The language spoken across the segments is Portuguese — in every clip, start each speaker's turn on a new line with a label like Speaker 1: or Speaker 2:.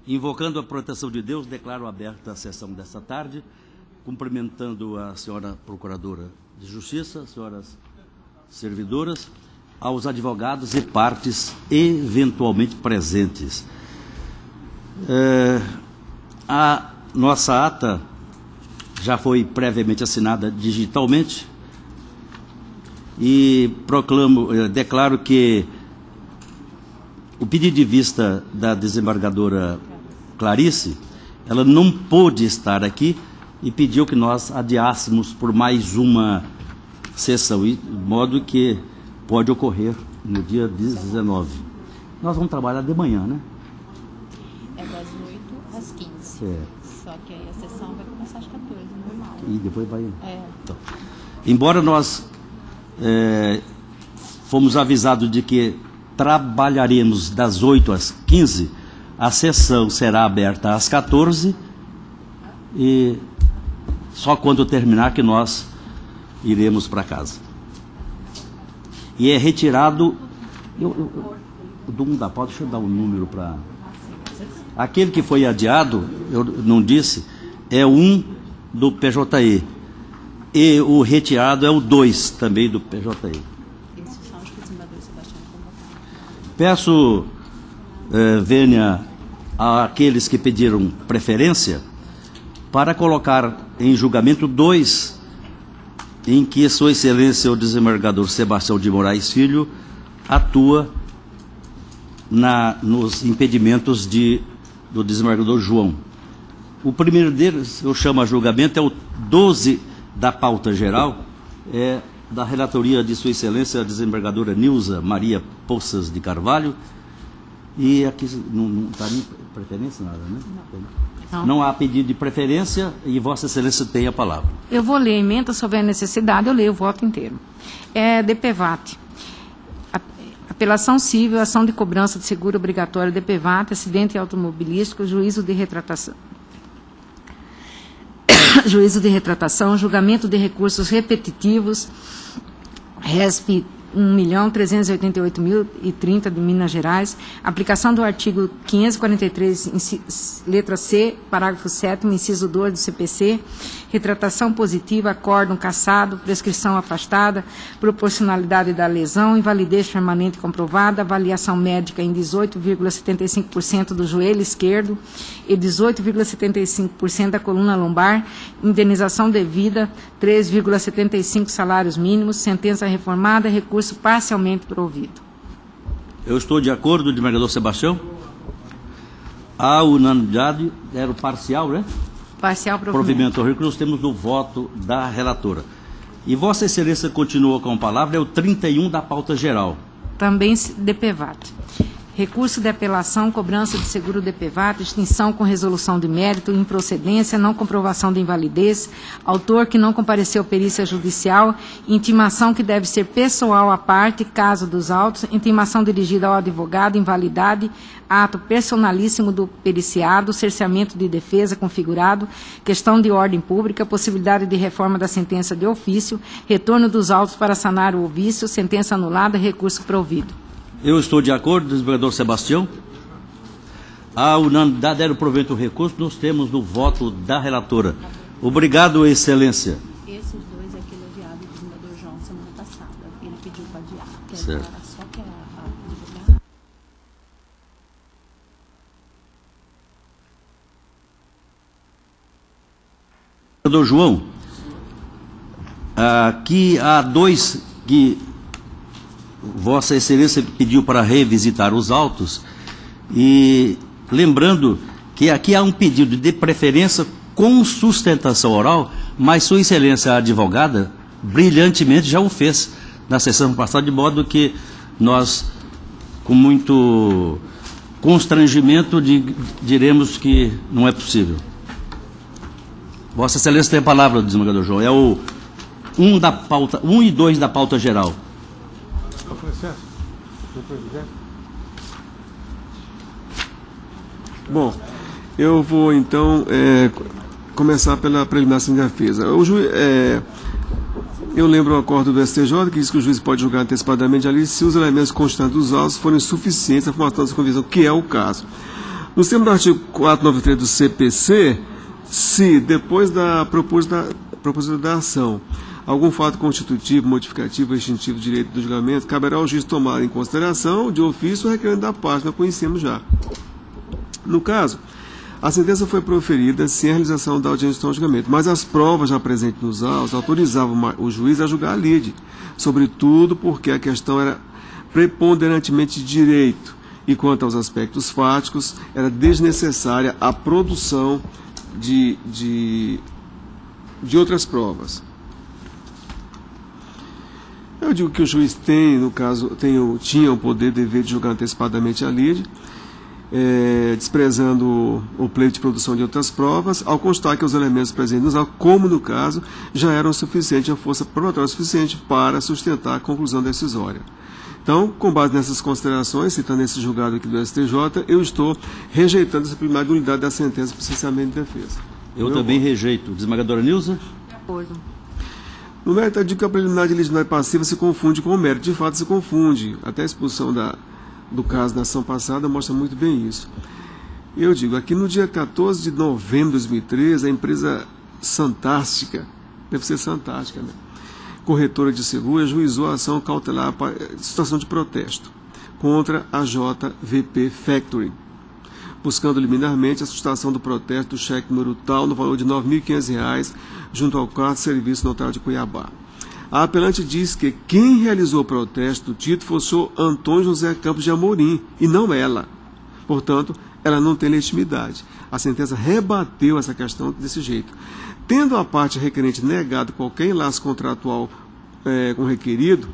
Speaker 1: Invocando a proteção de Deus, declaro aberta a sessão desta tarde, cumprimentando a senhora Procuradora de Justiça, senhoras servidoras, aos advogados e partes eventualmente presentes. A nossa ata já foi previamente assinada digitalmente e declaro que o pedido de vista da desembargadora Clarice, ela não pôde estar aqui e pediu que nós adiássemos por mais uma sessão, de modo que pode ocorrer no dia 19. Nós vamos trabalhar de manhã, né?
Speaker 2: É das 8 às 15. Só que aí a sessão vai começar às 14, normal.
Speaker 1: E depois vai...
Speaker 2: Então.
Speaker 1: Embora nós fomos avisados de que trabalharemos das 8 às 15, a sessão será aberta às 14 e só quando terminar que nós iremos para casa. E é retirado... deixa eu dar um número para... Aquele que foi adiado, eu não disse, é um do PJE. E o retirado é o 2 também do PJE.
Speaker 2: Esses são os que o desembargador Sebastião convocou.
Speaker 1: Peço, vênia, àqueles que pediram preferência para colocar em julgamento 2, em que Sua Excelência o desembargador Sebastião de Moraes Filho atua nos impedimentos do desembargador João. O primeiro deles, eu chamo a julgamento, é o 12 da pauta geral, é da relatoria de Sua Excelência a desembargadora Nilza Maria Poças de Carvalho, e aqui não está nem preferência, nada, né? Não há pedido de preferência e Vossa Excelência tem a palavra.
Speaker 3: Eu vou ler a emenda, se houver necessidade, eu leio o voto inteiro. DPVAT. Apelação civil, ação de cobrança de seguro obrigatório, DPVAT, acidente automobilístico, juízo de retratação, julgamento de recursos repetitivos, RESP 1.388.030 de Minas Gerais, aplicação do artigo 543, letra C, parágrafo 7º, inciso 2 do CPC, retratação positiva, acórdão cassado, prescrição afastada, proporcionalidade da lesão, invalidez permanente comprovada, avaliação médica em 18,75% do joelho esquerdo e 18,75% da coluna lombar, indenização devida, 3,75 salários mínimos, sentença reformada, recurso parcialmente provido.
Speaker 1: Eu estou de acordo, desembargador Sebastião? A unanimidade era o parcial, né?
Speaker 3: Parcial provimento.
Speaker 1: Provimento ao recurso, temos o voto da relatora. E Vossa Excelência continua com a palavra, é o 31 da pauta geral.
Speaker 3: Também DPVAT. Recurso de apelação, cobrança de seguro DPVAT, extinção com resolução de mérito, improcedência, não comprovação de invalidez, autor que não compareceu à perícia judicial, intimação que deve ser pessoal à parte, caso dos autos, intimação dirigida ao advogado, invalidade, ato personalíssimo do periciado, cerceamento de defesa configurado, questão de ordem pública, possibilidade de reforma da sentença de ofício, retorno dos autos para sanar o vício, sentença anulada, recurso provido.
Speaker 1: Eu estou de acordo, desembargador Sebastião. A unanimidade era o provimento do recurso, nós temos no voto da relatora. Obrigado, Excelência.
Speaker 2: Esses dois é aquele adiado do desembargador João semana passada. Ele pediu para adiar.
Speaker 1: Certo.
Speaker 2: Só que a advogada...
Speaker 1: Desembargador João, aqui há 2 que Vossa Excelência pediu para revisitar os autos, e lembrando que aqui há um pedido de preferência com sustentação oral, mas Sua Excelência, a advogada, brilhantemente já o fez na sessão passada, de modo que nós, com muito constrangimento, diremos que não é possível. Vossa Excelência tem a palavra, desembargador João. É o 1 e 2 da pauta geral.
Speaker 4: Com licença, senhor presidente. Bom, eu vou então começar pela preliminação de defesa. Eu lembro o acordo do STJ que diz que o juiz pode julgar antecipadamente ali se os elementos constantes dos autos forem suficientes à formatação da convicção, que é o caso. Nos termos do artigo 493 do CPC, se, depois da proposta da ação, algum fato constitutivo, modificativo ou extintivo do direito do julgamento, caberá ao juiz tomar em consideração, de ofício, o requerimento da parte, nós conhecemos já. No caso, a sentença foi proferida sem a realização da audiência de julgamento, mas as provas já presentes nos autos autorizavam o juiz a julgar a lide, sobretudo porque a questão era preponderantemente de direito, e quanto aos aspectos fáticos, era desnecessária a produção de outras provas. Eu digo que o juiz tem, no caso, tinha o poder, dever de julgar antecipadamente a lide, desprezando o pleito de produção de outras provas, ao constar que os elementos presentes nos autos, como no caso, já eram suficientes, a força probatória suficiente para sustentar a conclusão decisória. Então, com base nessas considerações, citando esse julgado aqui do STJ, eu estou rejeitando essa primária nulidade da sentença de processamento de defesa.
Speaker 1: Eu também rejeito. Desembargadora Nilza?
Speaker 3: De acordo.
Speaker 4: No mérito, eu digo que a preliminar de legitimidade passiva se confunde com o mérito. De fato, se confunde. Até a expulsão do caso da ação passada mostra muito bem isso. Eu digo, aqui no dia 14 de novembro de 2013, a empresa Santástica, deve ser Santástica, né? Corretora de seguro, ajuizou a ação cautelar de situação de protesto contra a JVP Factoring, buscando liminarmente a sustentação do protesto do cheque número tal no valor de R$ 9.500 junto ao quarto serviço notário de Cuiabá. A apelante diz que quem realizou o protesto do título foi o senhor Antônio José Campos de Amorim, e não ela. Portanto, ela não tem legitimidade. A sentença rebateu essa questão desse jeito. Tendo a parte requerente negado qualquer enlace contratual com o requerido,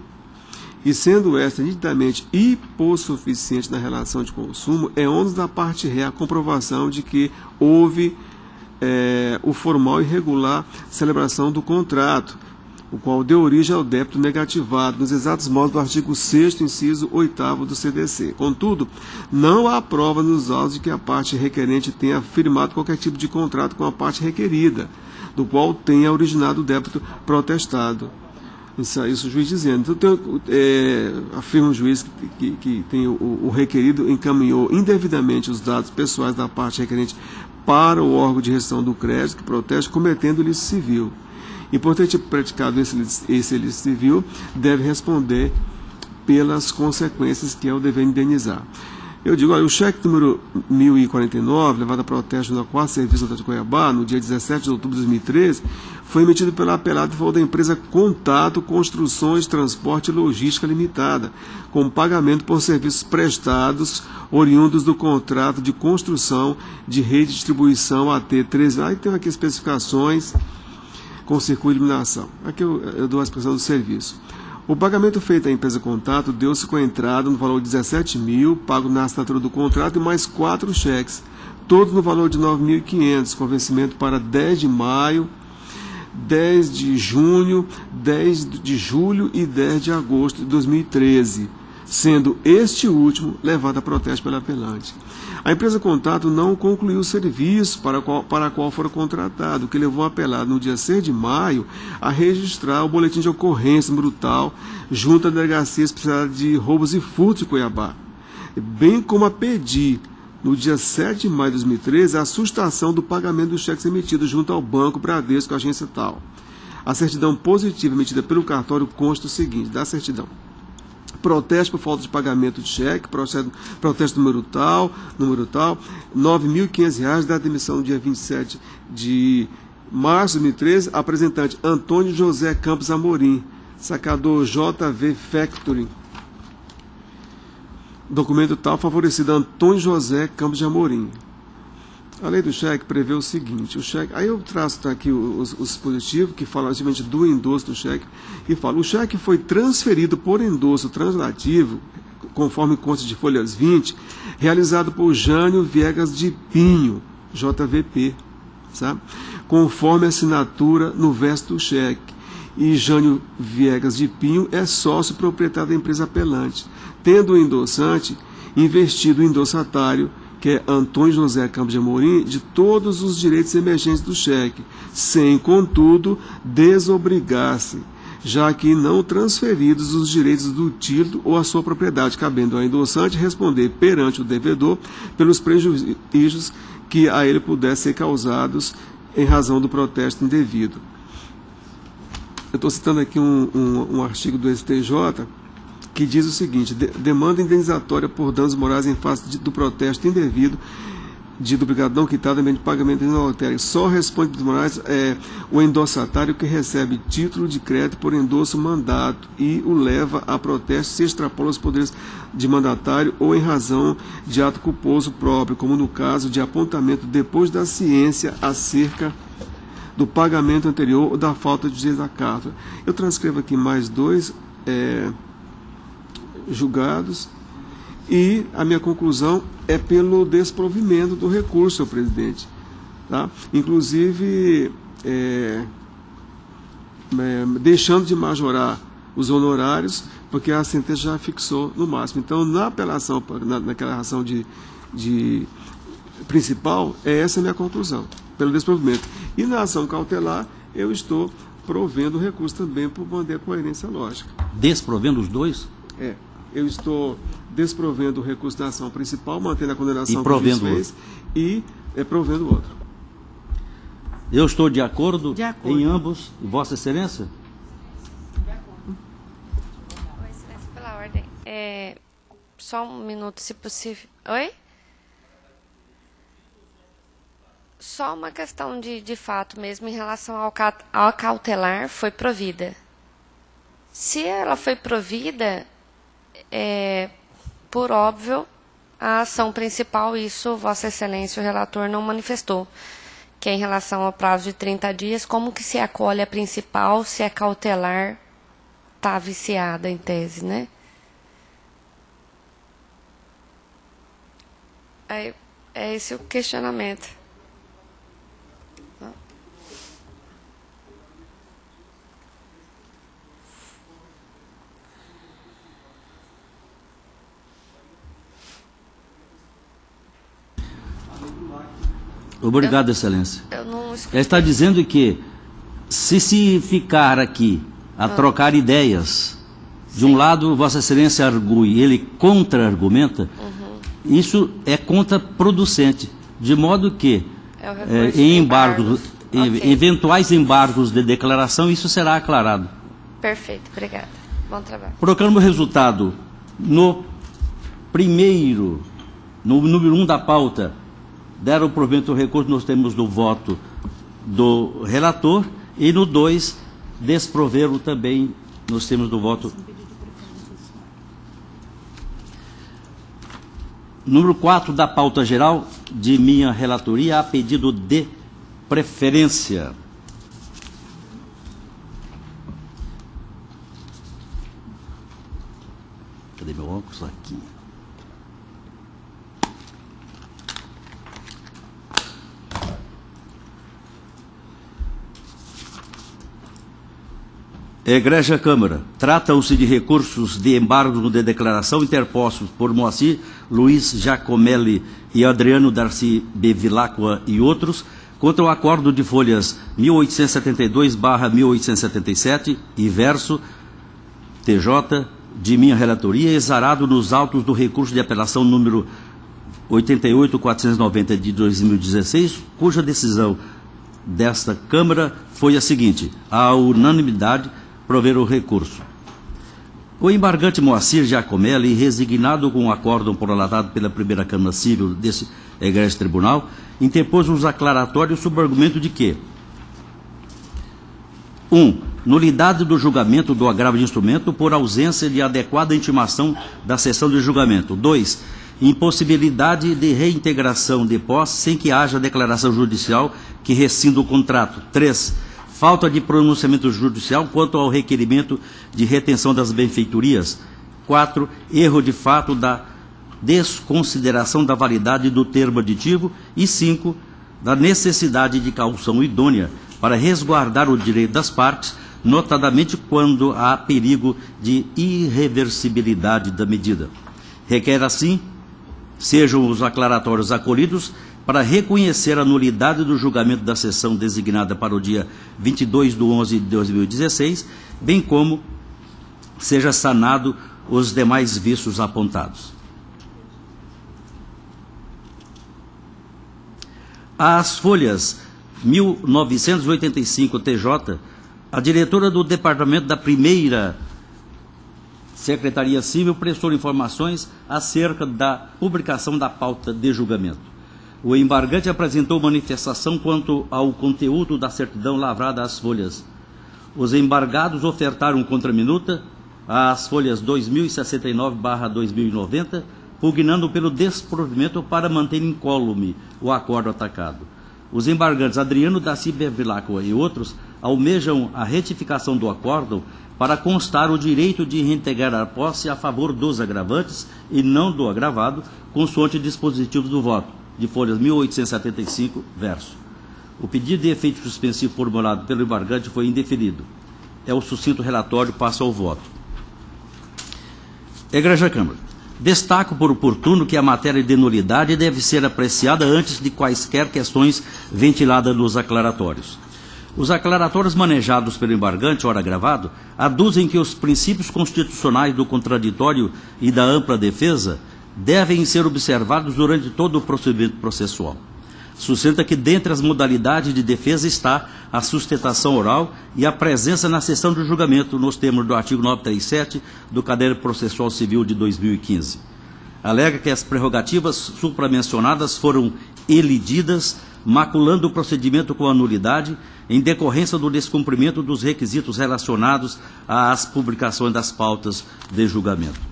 Speaker 4: e sendo esta nitidamente hipossuficiente na relação de consumo, é ônus da parte ré a comprovação de que houve o formal e regular celebração do contrato, o qual deu origem ao débito negativado, nos exatos modos do artigo 6º, inciso 8º do CDC. Contudo, não há prova nos autos de que a parte requerente tenha firmado qualquer tipo de contrato com a parte requerida, do qual tenha originado o débito protestado. Isso o juiz dizendo. Então, afirma o juiz que tem o requerido encaminhou indevidamente os dados pessoais da parte requerente para o órgão de gestão do crédito que protege, cometendo ilícito civil. E por ter praticado esse ilícito civil, deve responder pelas consequências que é o dever indenizar. Eu digo, olha, o cheque número 1049, levado a protesto no 4º Serviço de Cuiabá, no dia 17 de outubro de 2013, foi emitido pela apelada em favor da empresa Contato Construções, Transporte e Logística Limitada, com pagamento por serviços prestados oriundos do contrato de construção de rede de distribuição AT13. Aí tem aqui especificações com circuito de iluminação. Aqui eu dou a expressão do serviço. O pagamento feito à empresa Contato deu-se com a entrada no valor de 17 mil, pago na assinatura do contrato, e mais 4 cheques, todos no valor de 9.500, com vencimento para 10 de maio, 10 de junho, 10 de julho e 10 de agosto de 2013, sendo este último levado a protesto pela apelante. A empresa Contato não concluiu o serviço para a qual fora contratado, o que levou o apelado no dia 6 de maio a registrar o boletim de ocorrência brutal junto à Delegacia Especializada de Roubos e Furtos de Cuiabá, bem como a pedir, no dia 7 de maio de 2013, a sustentação do pagamento dos cheques emitidos junto ao Banco Bradesco, agência tal. A certidão positiva emitida pelo cartório consta o seguinte, da certidão: protesto por falta de pagamento de cheque, protesto número tal, R$ 9.500, data de emissão no dia 27 de março de 2013, apresentante Antônio José Campos Amorim, sacador JV Factoring. Documento tal favorecido Antônio José Campos de Amorim. A lei do cheque prevê o seguinte, o cheque, aí eu traço aqui os dispositivos que falam justamente do endosso do cheque, e falo, o cheque foi transferido por endosso translativo, conforme consta de folhas 20, realizado por Jânio Viegas de Pinho, JVP, sabe? Conforme a assinatura no verso do cheque. E Jânio Viegas de Pinho é sócio proprietário da empresa apelante, tendo o endossante investido o endossatário, que é Antônio José Campos de Amorim, de todos os direitos emergentes do cheque, sem, contudo, desobrigar-se, já que não transferidos os direitos do título ou a sua propriedade, cabendo ao endossante responder perante o devedor pelos prejuízos que a ele pudessem ser causados em razão do protesto indevido. Eu estou citando aqui um artigo do STJ que diz o seguinte: demanda indenizatória por danos morais em face do protesto indevido de duplicado não quitado mediante pagamento involuntário. Só responde dos morais o endossatário que recebe título de crédito por endosso mandato e o leva a protesto se extrapola os poderes de mandatário ou em razão de ato culposo próprio, como no caso de apontamento depois da ciência acerca do pagamento anterior ou da falta de desacato. Eu transcrevo aqui mais 2 julgados. E a minha conclusão é pelo desprovimento do recurso, senhor presidente. Tá? Inclusive, deixando de majorar os honorários, porque a sentença já fixou no máximo. Então, na apelação, naquela ação de principal, essa a minha conclusão, pelo desprovimento. E na ação cautelar, eu estou provendo o recurso também por manter a coerência lógica.
Speaker 1: Desprovendo os dois?
Speaker 4: Eu estou desprovendo o recurso da ação principal, mantendo a condenação
Speaker 1: e provendo
Speaker 4: que o juiz fez, e provendo o outro.
Speaker 1: Eu estou de acordo,
Speaker 3: em
Speaker 1: ambos, Vossa Excelência?
Speaker 5: Oi, Excelência, pela ordem. Só um minuto, se possível. Oi? Só uma questão de fato mesmo em relação ao cautelar foi provida. Se ela foi provida, por óbvio, a ação principal, isso Vossa Excelência, o relator, não manifestou, que é em relação ao prazo de 30 dias, como que se acolhe a principal, se a cautelar está viciada em tese, né? É esse o questionamento.
Speaker 1: Obrigado, Excelência.
Speaker 5: Eu não escutei.
Speaker 1: Ela está dizendo que, se ficar aqui a trocar ideias, de um lado Vossa Excelência argue, ele contra-argumenta, isso é contraproducente, de modo que em embargos, eventuais embargos de declaração, isso será aclarado.
Speaker 5: Perfeito, obrigada. Bom trabalho.
Speaker 1: Proclamo o resultado no número 1 da pauta. Deram provimento ao recurso, nós temos do voto do relator, e no 2, desproveram também, nós temos do voto. Número 4 da pauta geral, de minha relatoria, a pedido de preferência. Cadê meu óculos? Aqui. Egrégia Câmara, tratam-se de recursos de embargo de declaração interpostos por Moacir Luiz Giacomelli e Adriano Darcy Bevilacqua e outros, contra o acordo de folhas 1872/1877 e verso TJ de minha relatoria, exarado nos autos do recurso de apelação número 88.490 de 2016, cuja decisão desta Câmara foi a seguinte: a unanimidade prover o recurso. O embargante Moacir Giacomelli, resignado com o acórdão prolatado pela primeira Câmara Civil desse egrégio tribunal, interpôs uns aclaratórios sob o argumento de que: 1. Nulidade do julgamento do agravo de instrumento por ausência de adequada intimação da sessão de julgamento. 2. Impossibilidade de reintegração de posse sem que haja declaração judicial que rescinda o contrato. 3. Falta de pronunciamento judicial quanto ao requerimento de retenção das benfeitorias. 4. Erro de fato da desconsideração da validade do termo aditivo. E 5. Da necessidade de caução idônea para resguardar o direito das partes, notadamente quando há perigo de irreversibilidade da medida. Requer, assim, sejam os aclaratórios acolhidos, para reconhecer a nulidade do julgamento da sessão designada para o dia 22/11/2016, bem como seja sanado os demais vícios apontados. Às folhas 1985 TJ, a diretora do Departamento da Primeira Secretaria Civil prestou informações acerca da publicação da pauta de julgamento. O embargante apresentou manifestação quanto ao conteúdo da certidão lavrada às folhas. Os embargados ofertaram contraminuta às folhas 2069/2090, pugnando pelo desprovimento para manter incólume o acordo atacado. Os embargantes Adriano da Cibervilacqua e outros almejam a retificação do acórdão para constar o direito de reintegrar a posse a favor dos agravantes e não do agravado, consoante dispositivos do voto, de folhas 1875, verso. O pedido de efeito suspensivo formulado pelo embargante foi indeferido. É o sucinto relatório, passa ao voto. Egregia Câmara, destaco por oportuno que a matéria de nulidade deve ser apreciada antes de quaisquer questões ventiladas nos aclaratórios. Os aclaratórios manejados pelo embargante, ora agravado, aduzem que os princípios constitucionais do contraditório e da ampla defesa devem ser observados durante todo o procedimento processual. Sustenta que dentre as modalidades de defesa está a sustentação oral e a presença na sessão do julgamento, nos termos do artigo 937 do Código Processual Civil de 2015. Alega que as prerrogativas supramencionadas foram elididas, maculando o procedimento com a nulidade, em decorrência do descumprimento dos requisitos relacionados às publicações das pautas de julgamento.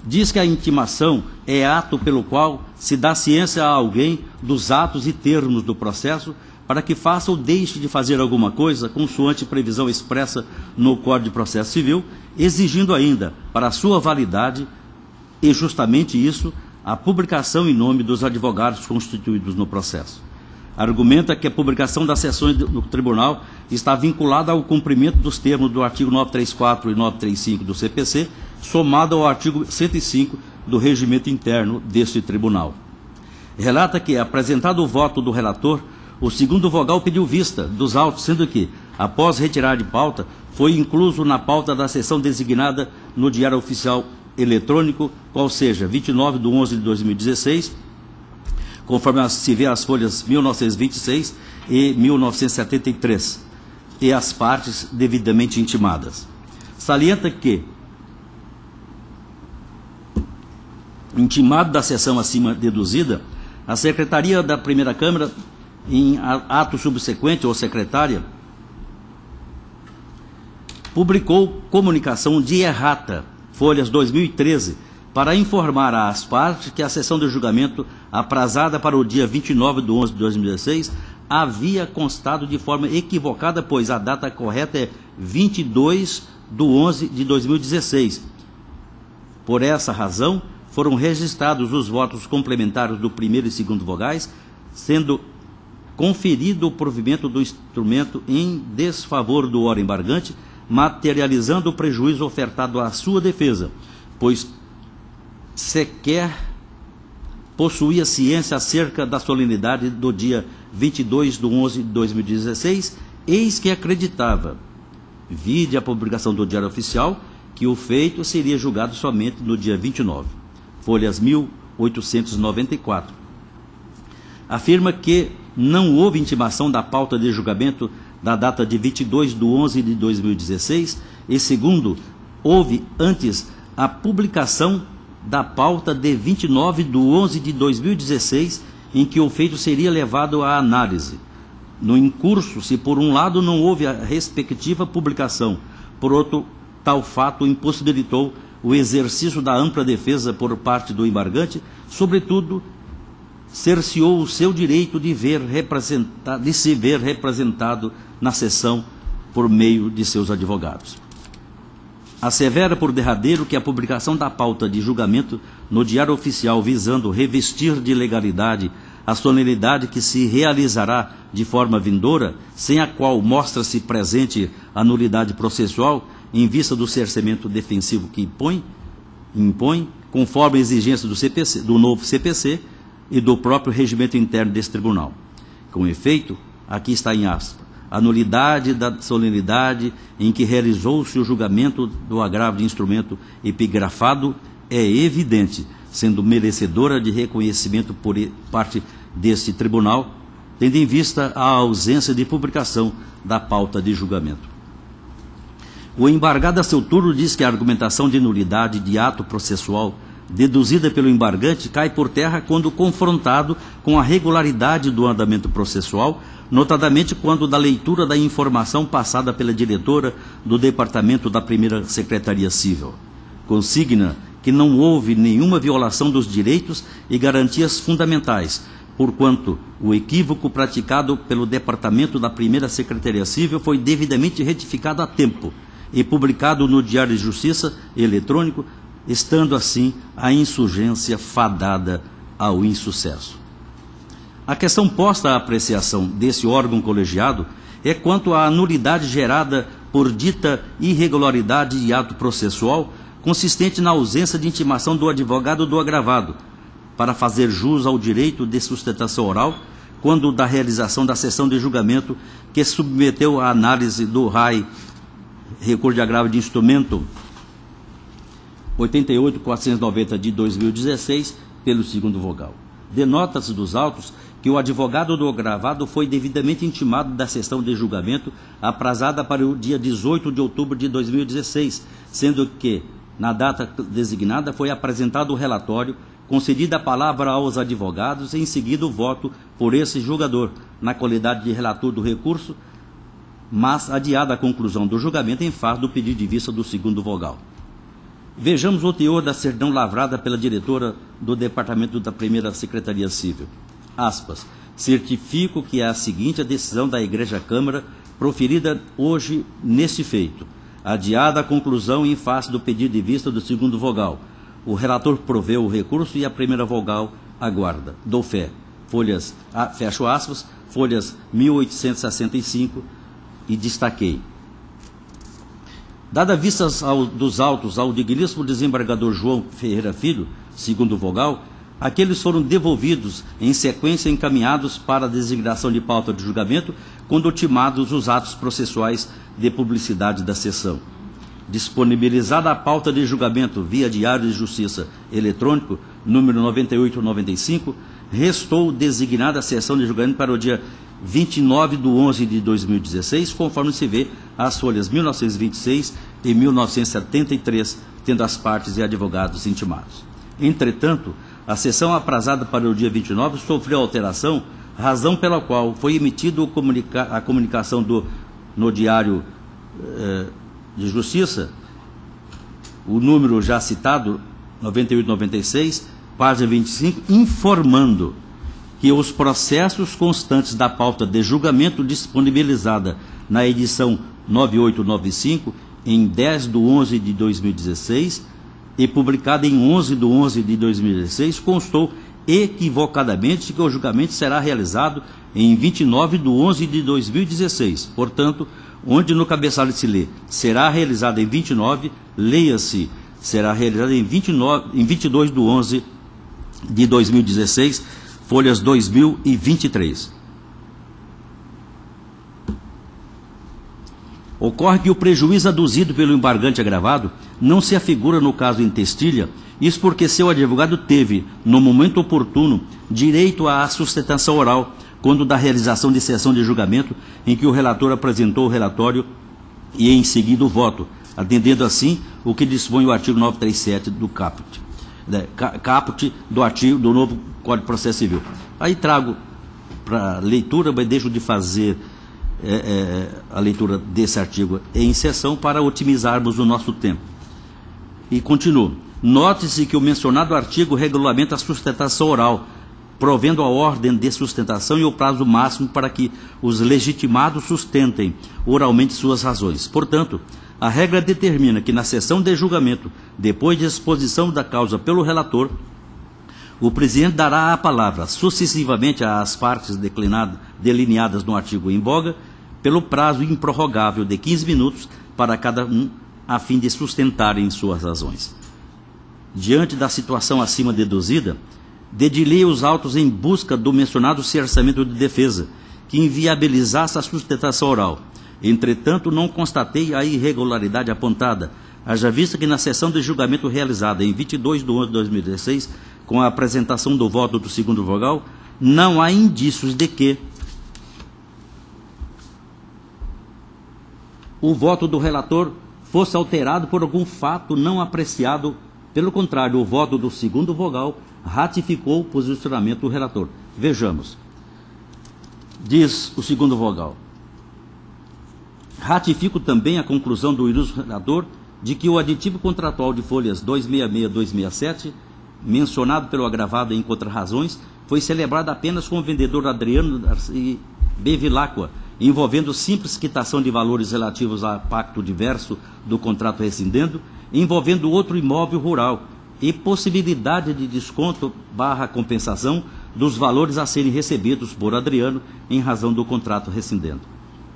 Speaker 1: Diz que a intimação é ato pelo qual se dá ciência a alguém dos atos e termos do processo para que faça ou deixe de fazer alguma coisa, consoante previsão expressa no Código de Processo Civil, exigindo ainda, para a sua validade, e justamente isso, a publicação em nome dos advogados constituídos no processo. Argumenta que a publicação das sessões do tribunal está vinculada ao cumprimento dos termos do artigo 934 e 935 do CPC, somado ao artigo 105 do regimento interno deste tribunal. Relata que, apresentado o voto do relator, o segundo vogal pediu vista dos autos, sendo que, após retirar de pauta, foi incluso na pauta da sessão designada no Diário Oficial Eletrônico, qual seja 29/11/2016, conforme se vê as folhas 1926 e 1973, e as partes devidamente intimadas. Salienta que, intimado da sessão acima deduzida, a Secretaria da Primeira Câmara, em ato subsequente, ou secretária, publicou comunicação de errata, folhas 2013, para informar às partes que a sessão de julgamento, aprazada para o dia 29/11/2016, havia constado de forma equivocada, pois a data correta é 22/11/2016. Por essa razão, foram registrados os votos complementares do primeiro e segundo vogais, sendo conferido o provimento do instrumento em desfavor do ora embargante, materializando o prejuízo ofertado à sua defesa, pois sequer possuía ciência acerca da solenidade do dia 22/11/2016, eis que acreditava, vide a publicação do Diário Oficial, que o feito seria julgado somente no dia 29, folhas 1894. Afirma que não houve intimação da pauta de julgamento da data de 22/11/2016 e, segundo, houve antes a publicação da pauta de 29/11/2016, em que o feito seria levado à análise. No incurso, se por um lado não houve a respectiva publicação, por outro, tal fato impossibilitou o exercício da ampla defesa por parte do embargante, sobretudo, cerceou o seu direito de se ver representado na sessão por meio de seus advogados. Assevera por derradeiro que a publicação da pauta de julgamento no Diário Oficial, visando revestir de legalidade a solenidade que se realizará de forma vindoura, sem a qual mostra-se presente a nulidade processual em vista do cerceamento defensivo que impõe, conforme a exigência do novo CPC, e do próprio regimento interno desse tribunal. Com efeito, aqui está em aspas, a nulidade da solenidade em que realizou-se o julgamento do agravo de instrumento epigrafado é evidente, sendo merecedora de reconhecimento por parte deste tribunal, tendo em vista a ausência de publicação da pauta de julgamento. O embargado a seu turno diz que a argumentação de nulidade de ato processual deduzida pelo embargante cai por terra quando confrontado com a regularidade do andamento processual, notadamente quando da leitura da informação passada pela diretora do Departamento da Primeira Secretaria Civil. Consigna que não houve nenhuma violação dos direitos e garantias fundamentais, porquanto o equívoco praticado pelo Departamento da Primeira Secretaria Civil foi devidamente retificado a tempo e publicado no Diário de Justiça eletrônico, estando assim a insurgência fadada ao insucesso. A questão posta à apreciação desse órgão colegiado é quanto à nulidade gerada por dita irregularidade de ato processual, consistente na ausência de intimação do advogado do agravado, para fazer jus ao direito de sustentação oral, quando da realização da sessão de julgamento que submeteu à análise do RAI, recurso de agravo de instrumento 88.490 de 2016, pelo segundo vogal. Denota-se dos autos que o advogado do agravado foi devidamente intimado da sessão de julgamento aprazada para o dia 18 de outubro de 2016, sendo que, na data designada, foi apresentado o relatório, concedida a palavra aos advogados e em seguida o voto por esse julgador, na qualidade de relator do recurso, mas adiada a conclusão do julgamento em face do pedido de vista do segundo vogal. Vejamos o teor da certidão lavrada pela diretora do Departamento da Primeira Secretaria Civil. Aspas, certifico que é a seguinte a decisão da Igreja Câmara proferida hoje neste feito. Adiada a conclusão em face do pedido de vista do segundo vogal. O relator proveu o recurso e a primeira vogal aguarda. Dou fé. Folhas, fecho aspas, folhas 1865 e destaquei. Dada vista dos autos ao digníssimo desembargador João Ferreira Filho, segundo vogal, aqueles foram devolvidos em sequência encaminhados para a designação de pauta de julgamento, quando ultimados os atos processuais de publicidade da sessão. Disponibilizada a pauta de julgamento via Diário de Justiça eletrônico, número 9895, restou designada a sessão de julgamento para o dia 29 de 11 de 2016, conforme se vê as folhas 1926 e 1973, tendo as partes e advogados intimados. Entretanto, a sessão aprazada para o dia 29 sofreu alteração, razão pela qual foi emitido a comunicação no Diário de Justiça, o número já citado, 9896, página 25, informando que os processos constantes da pauta de julgamento disponibilizada na edição 9895, em 10 de 11 de 2016, e publicada em 11 de 11 de 2016, constou equivocadamente que o julgamento será realizado em 29 de 11 de 2016. Portanto, onde no cabeçalho se lê, será realizado em 29, leia-se, será realizado em 22 de 11 de 2016, folhas 2023. Ocorre que o prejuízo aduzido pelo embargante agravado não se afigura no caso em Testilha, isso porque seu advogado teve, no momento oportuno, direito à sustentação oral, quando da realização de sessão de julgamento, em que o relator apresentou o relatório e em seguida o voto, atendendo assim o que dispõe o artigo 937 do caput do artigo do novo Código de Processo Civil. Aí trago para leitura, mas deixo de fazer a leitura desse artigo em sessão para otimizarmos o nosso tempo. E continuo. Note-se que o mencionado artigo regulamenta a sustentação oral, provendo a ordem de sustentação e o prazo máximo para que os legitimados sustentem oralmente suas razões. Portanto, a regra determina que na sessão de julgamento, depois de exposição da causa pelo relator, o presidente dará a palavra sucessivamente às partes delineadas no artigo em voga, pelo prazo improrrogável de 15 minutos para cada um, a fim de sustentarem suas razões. Diante da situação acima deduzida, dedilhei os autos em busca do mencionado cerceamento de defesa, que inviabilizasse a sustentação oral. Entretanto, não constatei a irregularidade apontada, haja vista que na sessão de julgamento realizada em 22/11/2016, com a apresentação do voto do segundo vogal, não há indícios de que o voto do relator fosse alterado por algum fato não apreciado. Pelo contrário, o voto do segundo vogal ratificou o posicionamento do relator. Vejamos. Diz o segundo vogal: ratifico também a conclusão do ilustre relator de que o aditivo contratual de folhas 266 e 267, mencionado pelo agravado em contrarrazões, foi celebrado apenas com o vendedor Adriano Darcy Bevilacqua, envolvendo simples quitação de valores relativos a pacto diverso do contrato rescindendo, envolvendo outro imóvel rural e possibilidade de desconto / compensação dos valores a serem recebidos por Adriano em razão do contrato rescindendo.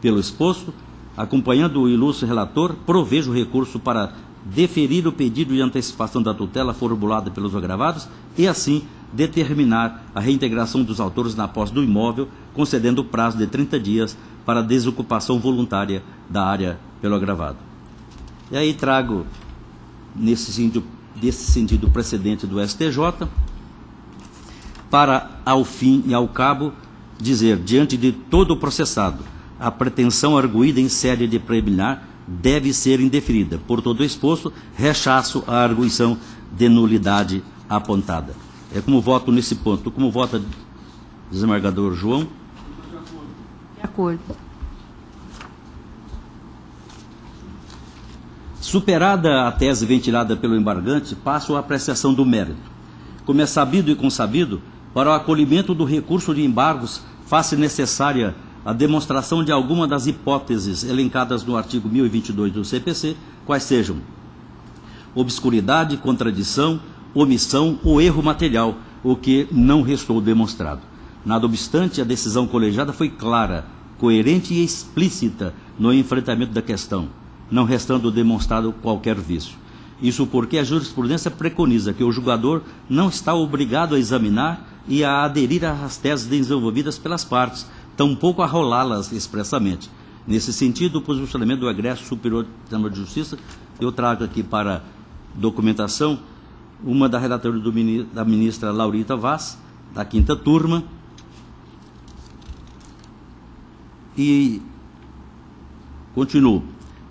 Speaker 1: Pelo exposto, acompanhando o ilustre relator, provejo recurso para deferir o pedido de antecipação da tutela formulada pelos agravados e, assim, determinar a reintegração dos autores na posse do imóvel, concedendo o prazo de 30 dias para desocupação voluntária da área pelo agravado. E aí trago, desse sentido precedente do STJ, para, ao fim e ao cabo, dizer, diante de todo o processado, a pretensão arguída em sede de preliminar deve ser indeferida. Por todo exposto, rechaço a arguição de nulidade apontada. É como voto nesse ponto. Como vota, desembargador João?
Speaker 3: De acordo.
Speaker 1: Superada a tese ventilada pelo embargante, passo à apreciação do mérito. Como é sabido e consabido, para o acolhimento do recurso de embargos, faz-se necessária a demonstração de alguma das hipóteses elencadas no artigo 1022 do CPC, quais sejam obscuridade, contradição, omissão ou erro material, o que não restou demonstrado. Nada obstante, a decisão colegiada foi clara, coerente e explícita no enfrentamento da questão, não restando demonstrado qualquer vício. Isso porque a jurisprudência preconiza que o julgador não está obrigado a examinar e a aderir às teses desenvolvidas pelas partes, tampouco a rolá-las expressamente. Nesse sentido, o posicionamento do egresso superior do Tribunal de Justiça, eu trago aqui para documentação uma da relatoria da ministra Laurita Vaz, da 5ª turma, e continuo.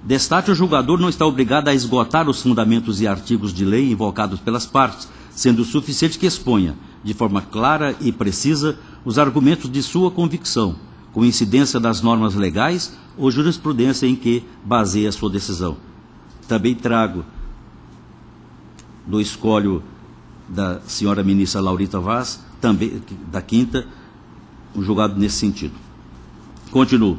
Speaker 1: Destaque: o julgador não está obrigado a esgotar os fundamentos e artigos de lei invocados pelas partes, sendo suficiente que exponha, de forma clara e precisa, os argumentos de sua convicção, com incidência das normas legais ou jurisprudência em que baseia sua decisão. Também trago do escolho da senhora ministra Laurita Vaz, também da 5ª, um julgado nesse sentido. Continuo.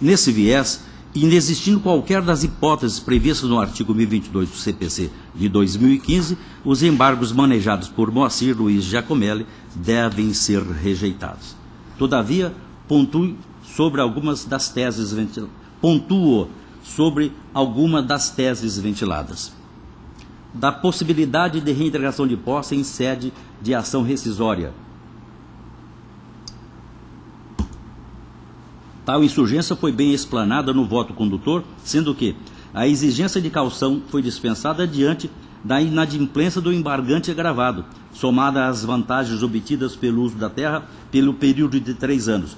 Speaker 1: Nesse viés, inexistindo qualquer das hipóteses previstas no artigo 1022 do CPC de 2015, os embargos manejados por Moacir Luiz Giacomelli devem ser rejeitados. Todavia, pontuo sobre algumas das teses ventiladas. Da possibilidade de reintegração de posse em sede de ação rescisória. Tal insurgência foi bem explanada no voto condutor, sendo que a exigência de caução foi dispensada diante da inadimplência do embargante agravado, somada às vantagens obtidas pelo uso da terra pelo período de 3 anos.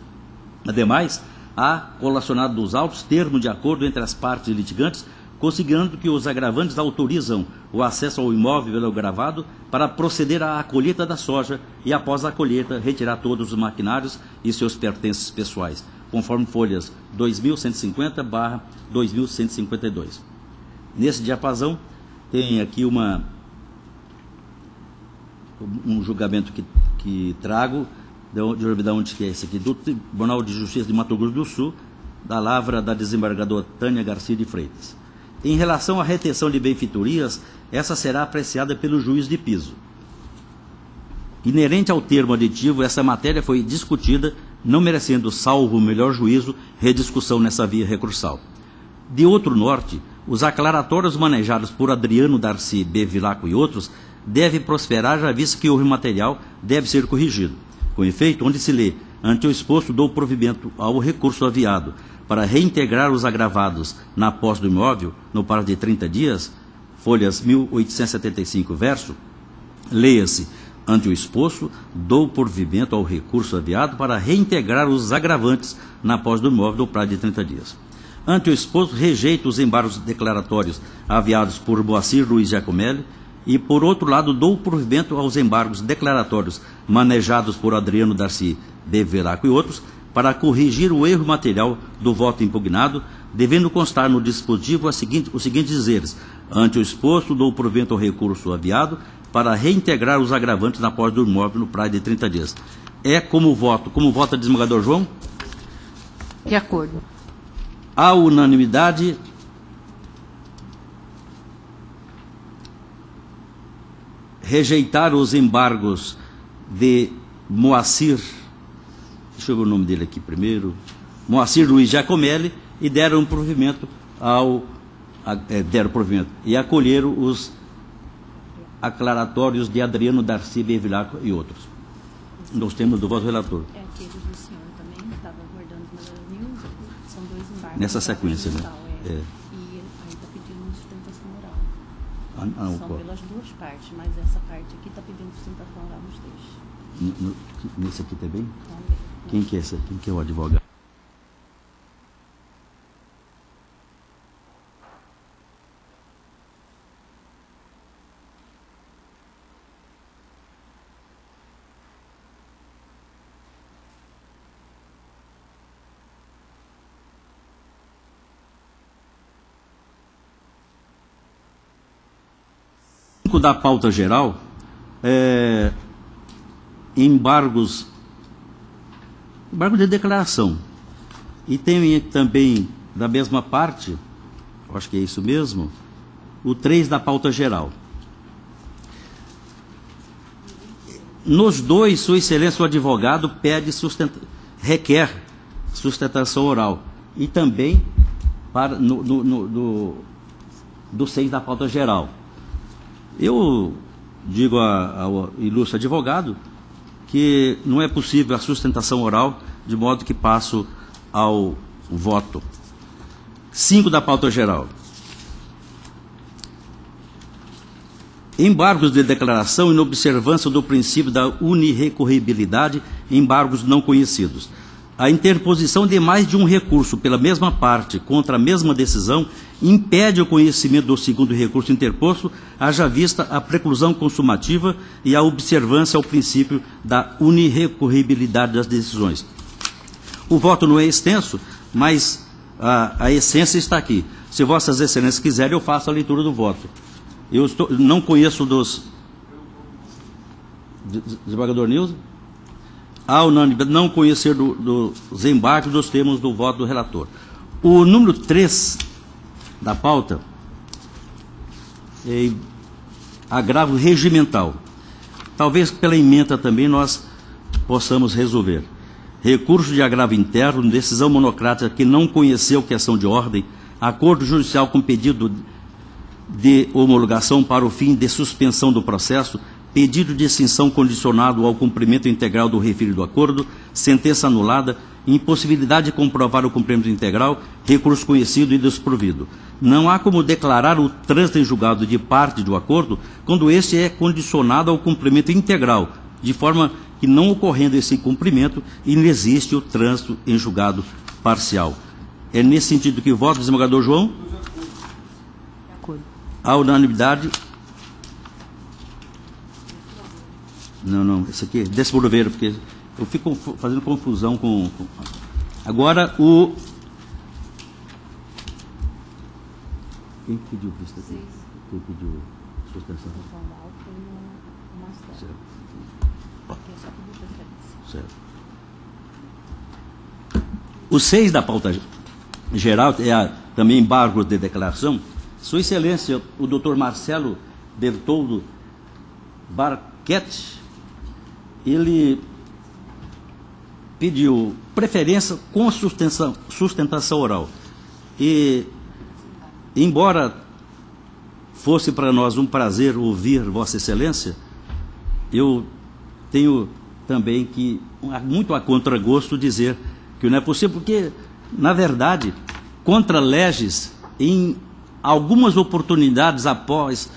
Speaker 1: Ademais, há colacionado dos autos termo de acordo entre as partes litigantes, considerando que os agravantes autorizam o acesso ao imóvel pelo agravado para proceder à colheita da soja e, após a colheita, retirar todos os maquinários e seus pertences pessoais, conforme folhas 2150/2152. Nesse diapasão, tem aqui um julgamento que trago, de onde que é esse aqui, do Tribunal de Justiça de Mato Grosso do Sul, da lavra da desembargadora Tânia Garcia de Freitas. Em relação à retenção de benfeitorias, essa será apreciada pelo juiz de piso. Inerente ao termo aditivo, essa matéria foi discutida, não merecendo, salvo o melhor juízo, rediscussão nessa via recursal. De outro norte, os aclaratórios manejados por Adriano Darcy Bevilacqua e outros deve prosperar, já visto que o erro material deve ser corrigido. Com efeito, onde se lê, ante o exposto, dou provimento ao recurso aviado para reintegrar os agravados na posse do imóvel no prazo de 30 dias, folhas 1875, verso, leia-se, ante o exposto, dou provimento ao recurso aviado para reintegrar os agravantes na posse do imóvel no prazo de 30 dias. Ante o exposto, rejeito os embargos declaratórios aviados por Moacir Luiz Giacomelli e, por outro lado, dou provimento aos embargos declaratórios manejados por Adriano Darcy Beveraco e outros para corrigir o erro material do voto impugnado, devendo constar no dispositivo os seguintes dizeres: ante o exposto, dou provimento ao recurso aviado para reintegrar os agravantes na posse do imóvel no prazo de 30 dias. É como voto o desembargador João?
Speaker 3: De acordo.
Speaker 1: A unanimidade, rejeitar os embargos de Moacir, deixa eu ver o nome dele aqui primeiro, Moacir Luiz Giacomelli, e deram provimento e acolheram os aclaratórios de Adriano Darcy Bevilacqua e outros. Nós temos do voto do relator.
Speaker 2: É aquele do senhor também, estava aguardando nenhum, são 2 embargos.
Speaker 1: Nessa sequência, né?
Speaker 2: E aí está pedindo sustentação oral. São pelas 2 partes, mas essa parte aqui está pedindo sustentação oral nos 2.
Speaker 1: Nesse aqui também?
Speaker 2: Também.
Speaker 1: Quem que é esse? Quem que é o advogado? Da pauta geral, embargo de declaração. E tem também, da mesma parte, acho que é isso mesmo, o 3 da pauta geral. Nos 2, Sua Excelência, o advogado requer sustentação oral. E também do 6 da pauta geral. Eu digo ao ilustre advogado que não é possível a sustentação oral, de modo que passo ao voto. 5 da pauta geral. Embargos de declaração em observância do princípio da unirrecorribilidade, embargos não conhecidos. A interposição de mais de um recurso pela mesma parte contra a mesma decisão impede o conhecimento do segundo recurso interposto, haja vista a preclusão consumativa e a observância ao princípio da unirrecorribilidade das decisões. O voto não é extenso, mas a essência está aqui. Se Vossas Excelências quiserem, eu faço a leitura do voto. Eu não conheço desembargador Nilson? A unanimidade, não conhecer dos embargos dos termos do voto do relator. O número 3 da pauta é agravo regimental. Talvez pela emenda também nós possamos resolver. Recurso de agravo interno, decisão monocrática que não conheceu questão de ordem, acordo judicial com pedido de homologação para o fim de suspensão do processo, pedido de extinção condicionado ao cumprimento integral do referido acordo, sentença anulada, impossibilidade de comprovar o cumprimento integral, recurso conhecido e desprovido. Não há como declarar o trânsito em julgado de parte do acordo quando este é condicionado ao cumprimento integral, de forma que, não ocorrendo esse cumprimento, inexiste o trânsito em julgado parcial. É nesse sentido que voto, desembargador João?
Speaker 3: De acordo.
Speaker 1: A unanimidade. Não, esse aqui é desprover, porque eu fico fazendo confusão com... Agora, Quem pediu vista aqui? Quem pediu suspensão? Certo. Certo. O 6 da pauta geral é também embargo de declaração. Sua Excelência, o doutor Marcelo Bertoldo Barquete, ele pediu preferência com sustentação oral. E, embora fosse para nós um prazer ouvir Vossa Excelência, eu tenho também que, muito a contragosto, dizer que não é possível, porque, na verdade, contra leges, em algumas oportunidades após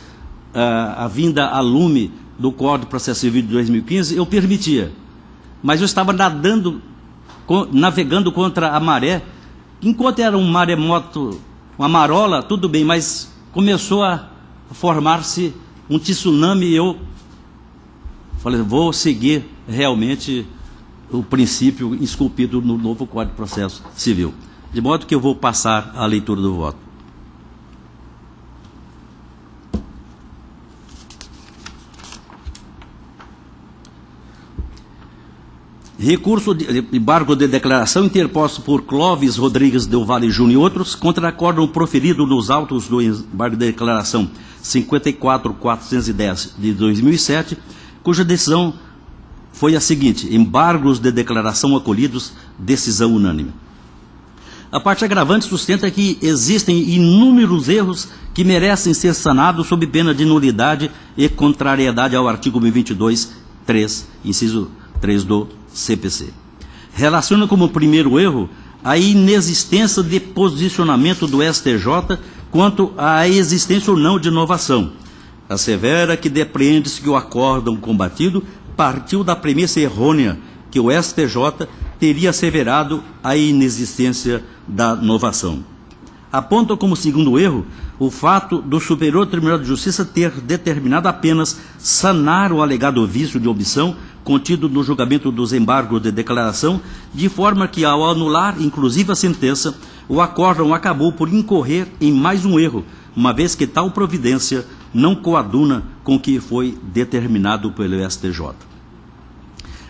Speaker 1: a vinda a lume do Código de Processo Civil de 2015, eu permitia, mas eu estava navegando contra a maré. Enquanto era um maremoto, uma marola, tudo bem, mas começou a formar-se um tsunami e eu falei, vou seguir realmente o princípio esculpido no novo Código de Processo Civil. De modo que eu vou passar a leitura do voto. Recurso de embargo de declaração interposto por Clóvis Rodrigues Del Valle Júnior e outros contra acórdão proferido nos autos do embargo de declaração 54.410 de 2007, cuja decisão foi a seguinte: embargos de declaração acolhidos, decisão unânime. A parte agravante sustenta que existem inúmeros erros que merecem ser sanados sob pena de nulidade e contrariedade ao artigo 1022.3, inciso 3 do CPC. Relaciona como primeiro erro a inexistência de posicionamento do STJ quanto à existência ou não de inovação. Assevera que depreende-se que o acórdão combatido partiu da premissa errônea que o STJ teria asseverado a inexistência da inovação. Aponta como segundo erro o fato do Superior Tribunal de Justiça ter determinado apenas sanar o alegado vício de omissão contido no julgamento dos embargos de declaração, de forma que, ao anular inclusive a sentença, o acórdão acabou por incorrer em mais um erro, uma vez que tal providência não coaduna com o que foi determinado pelo STJ.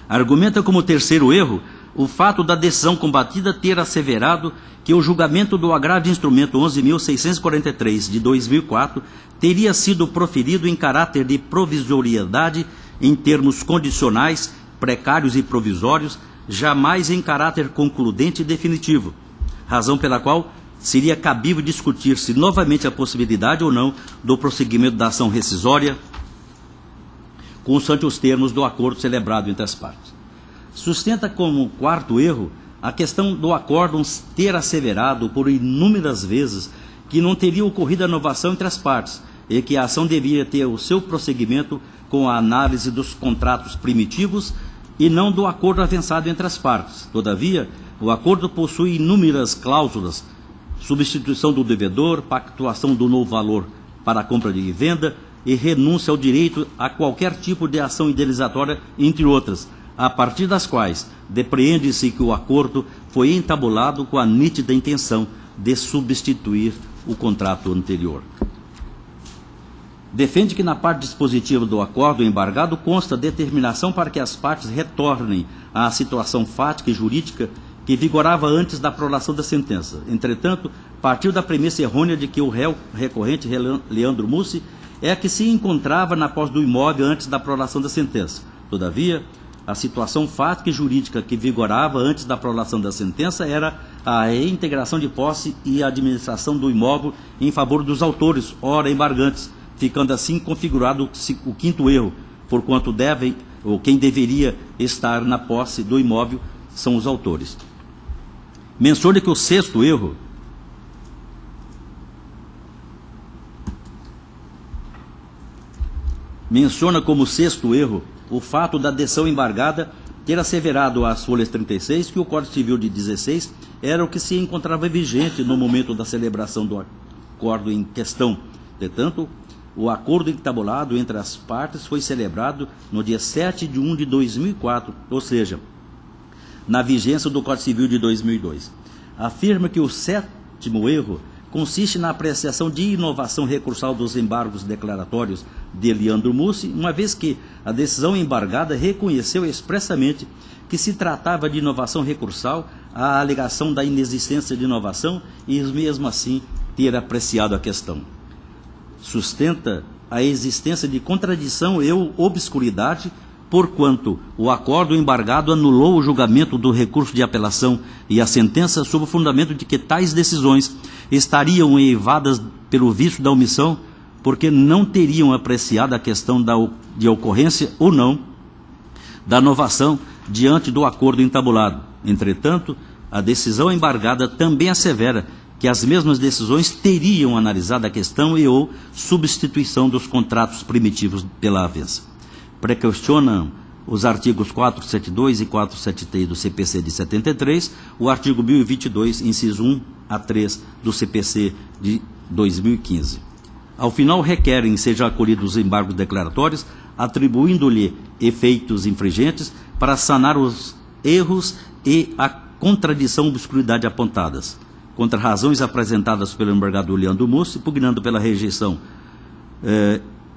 Speaker 1: Argumenta como terceiro erro o fato da decisão combatida ter asseverado que o julgamento do agravo instrumento 11.643 de 2004 teria sido proferido em caráter de provisoriedade em termos condicionais, precários e provisórios, jamais em caráter concludente e definitivo, razão pela qual seria cabível discutir-se novamente a possibilidade ou não do prosseguimento da ação rescisória, consoante os termos do acordo celebrado entre as partes. Sustenta como quarto erro a questão do acórdão ter asseverado por inúmeras vezes que não teria ocorrido a inovação entre as partes e que a ação devia ter o seu prosseguimento com a análise dos contratos primitivos e não do acordo avançado entre as partes. Todavia, o acordo possui inúmeras cláusulas: substituição do devedor, pactuação do novo valor para a compra de venda e renúncia ao direito a qualquer tipo de ação indenizatória, entre outras, a partir das quais depreende-se que o acordo foi entabulado com a nítida intenção de substituir o contrato anterior. Defende que na parte dispositiva do acordo embargado consta determinação para que as partes retornem à situação fática e jurídica que vigorava antes da prolação da sentença. Entretanto, partiu da premissa errônea de que o réu recorrente, Leandro Mussi, é que se encontrava na posse do imóvel antes da prolação da sentença. Todavia, a situação fática e jurídica que vigorava antes da prolação da sentença era a reintegração de posse e administração do imóvel em favor dos autores, ora embargantes, ficando assim configurado o quinto erro, porquanto devem, ou quem deveria estar na posse do imóvel são os autores. Menciona que o sexto erro menciona como sexto erro o fato da decisão embargada ter asseverado às folhas 36 que o Código Civil de 16 era o que se encontrava vigente no momento da celebração do acordo em questão. Portanto, o acordo entabulado entre as partes foi celebrado no dia 7 de 1 de 2004, ou seja, na vigência do Código Civil de 2002. Afirma que o sétimo erro consiste na apreciação de inovação recursal dos embargos declaratórios de Leandro Mussi, uma vez que a decisão embargada reconheceu expressamente que se tratava de inovação recursal à alegação da inexistência de inovação e, mesmo assim, ter apreciado a questão. Sustenta a existência de contradição e obscuridade, porquanto o acordo embargado anulou o julgamento do recurso de apelação e a sentença sob o fundamento de que tais decisões estariam eivadas pelo vício da omissão, porque não teriam apreciado a questão de ocorrência ou não da novação diante do acordo entabulado. Entretanto, a decisão embargada também assevera que as mesmas decisões teriam analisado a questão e ou substituição dos contratos primitivos pela avença. Prequestionam os artigos 472 e 473 do CPC de 73, o artigo 1022, inciso 1 a 3 do CPC de 2015. Ao final, requerem sejam acolhidos os embargos declaratórios, atribuindo-lhe efeitos infringentes para sanar os erros e a contradição ou obscuridade apontadas, contra razões apresentadas pelo embargador Leandro Mussi, pugnando pela rejeição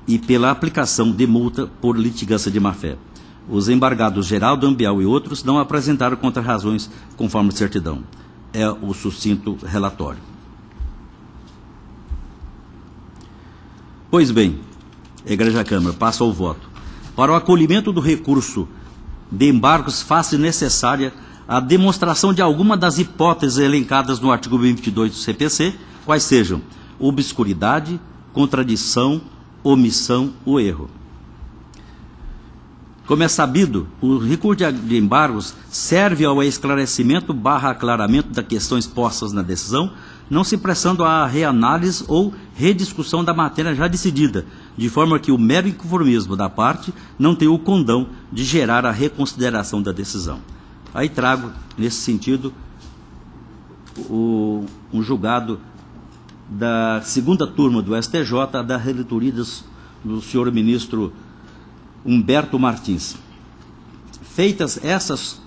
Speaker 1: e pela aplicação de multa por litigância de má-fé. Os embargados Geraldo Ambiel e outros não apresentaram contra-razões conforme certidão. É o sucinto relatório. Pois bem, Igreja Câmara, passa ao voto. Para o acolhimento do recurso de embargos, faz-se necessária a demonstração de alguma das hipóteses elencadas no artigo 22 do CPC, quais sejam obscuridade, contradição, omissão ou erro. Como é sabido, o recurso de embargos serve ao esclarecimento / aclaramento das questões postas na decisão, não se prestando a reanálise ou rediscussão da matéria já decidida, de forma que o mero inconformismo da parte não tem o condão de gerar a reconsideração da decisão. Aí trago, nesse sentido, um julgado da segunda turma do STJ, da relatoria do senhor ministro Humberto Martins. Feitas essas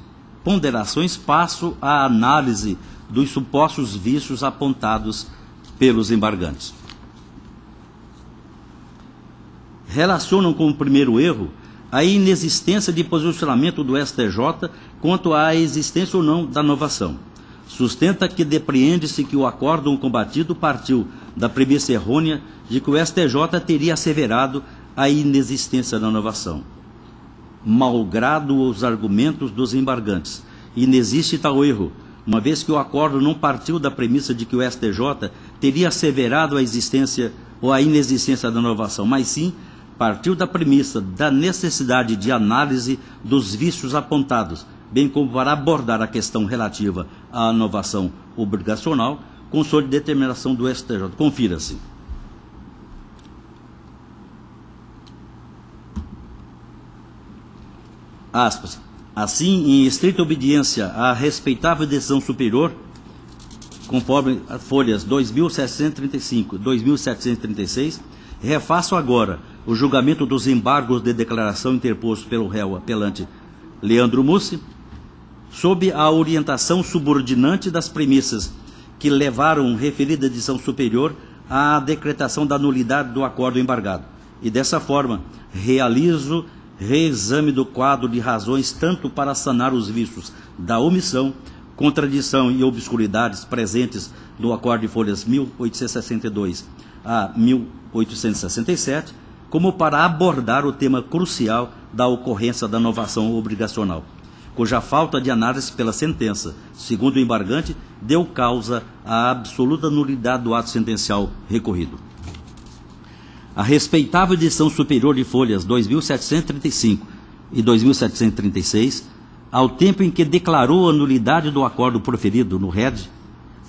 Speaker 1: ponderações, passo à análise dos supostos vícios apontados pelos embargantes. Relacionam com o primeiro erro a inexistência de posicionamento do STJ quanto à existência ou não da novação. Sustenta que depreende-se que o acórdão combatido partiu da premissa errônea de que o STJ teria asseverado a inexistência da novação. Malgrado os argumentos dos embargantes, inexiste tal erro, uma vez que o acórdão não partiu da premissa de que o STJ teria asseverado a existência ou a inexistência da novação, mas sim partiu da premissa da necessidade de análise dos vícios apontados, bem como para abordar a questão relativa à novação obrigacional, com sua determinação do STJ. Confira-se. Aspas. Assim, em estrita obediência à respeitável decisão superior, conforme folhas 2.735 e 2.736, refaço agora o julgamento dos embargos de declaração interposto pelo réu apelante Leandro Mussi, sob a orientação subordinante das premissas que levaram referida decisão superior à decretação da nulidade do acordo embargado. E dessa forma, realizo reexame do quadro de razões tanto para sanar os vícios da omissão, contradição e obscuridades presentes no acordo de folhas 1862 a 1867, como para abordar o tema crucial da ocorrência da novação obrigacional, cuja falta de análise pela sentença, segundo o embargante, deu causa à absoluta nulidade do ato sentencial recorrido. A respeitável decisão superior de folhas 2.735 e 2.736, ao tempo em que declarou a nulidade do acordo proferido no RED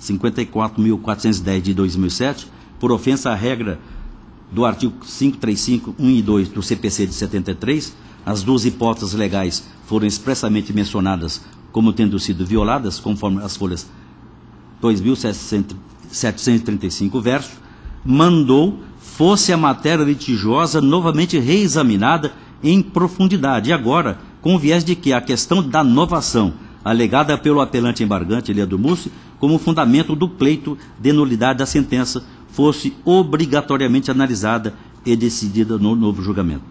Speaker 1: 54.410 de 2007, por ofensa à regra do artigo 535, 1 e 2 do CPC de 73, as duas hipóteses legais foram expressamente mencionadas como tendo sido violadas, conforme as folhas 2.735 verso, mandou fosse a matéria litigiosa novamente reexaminada em profundidade, e agora, com o viés de que a questão da novação, alegada pelo apelante embargante Leandro Mussi, como fundamento do pleito de nulidade da sentença, fosse obrigatoriamente analisada e decidida no novo julgamento.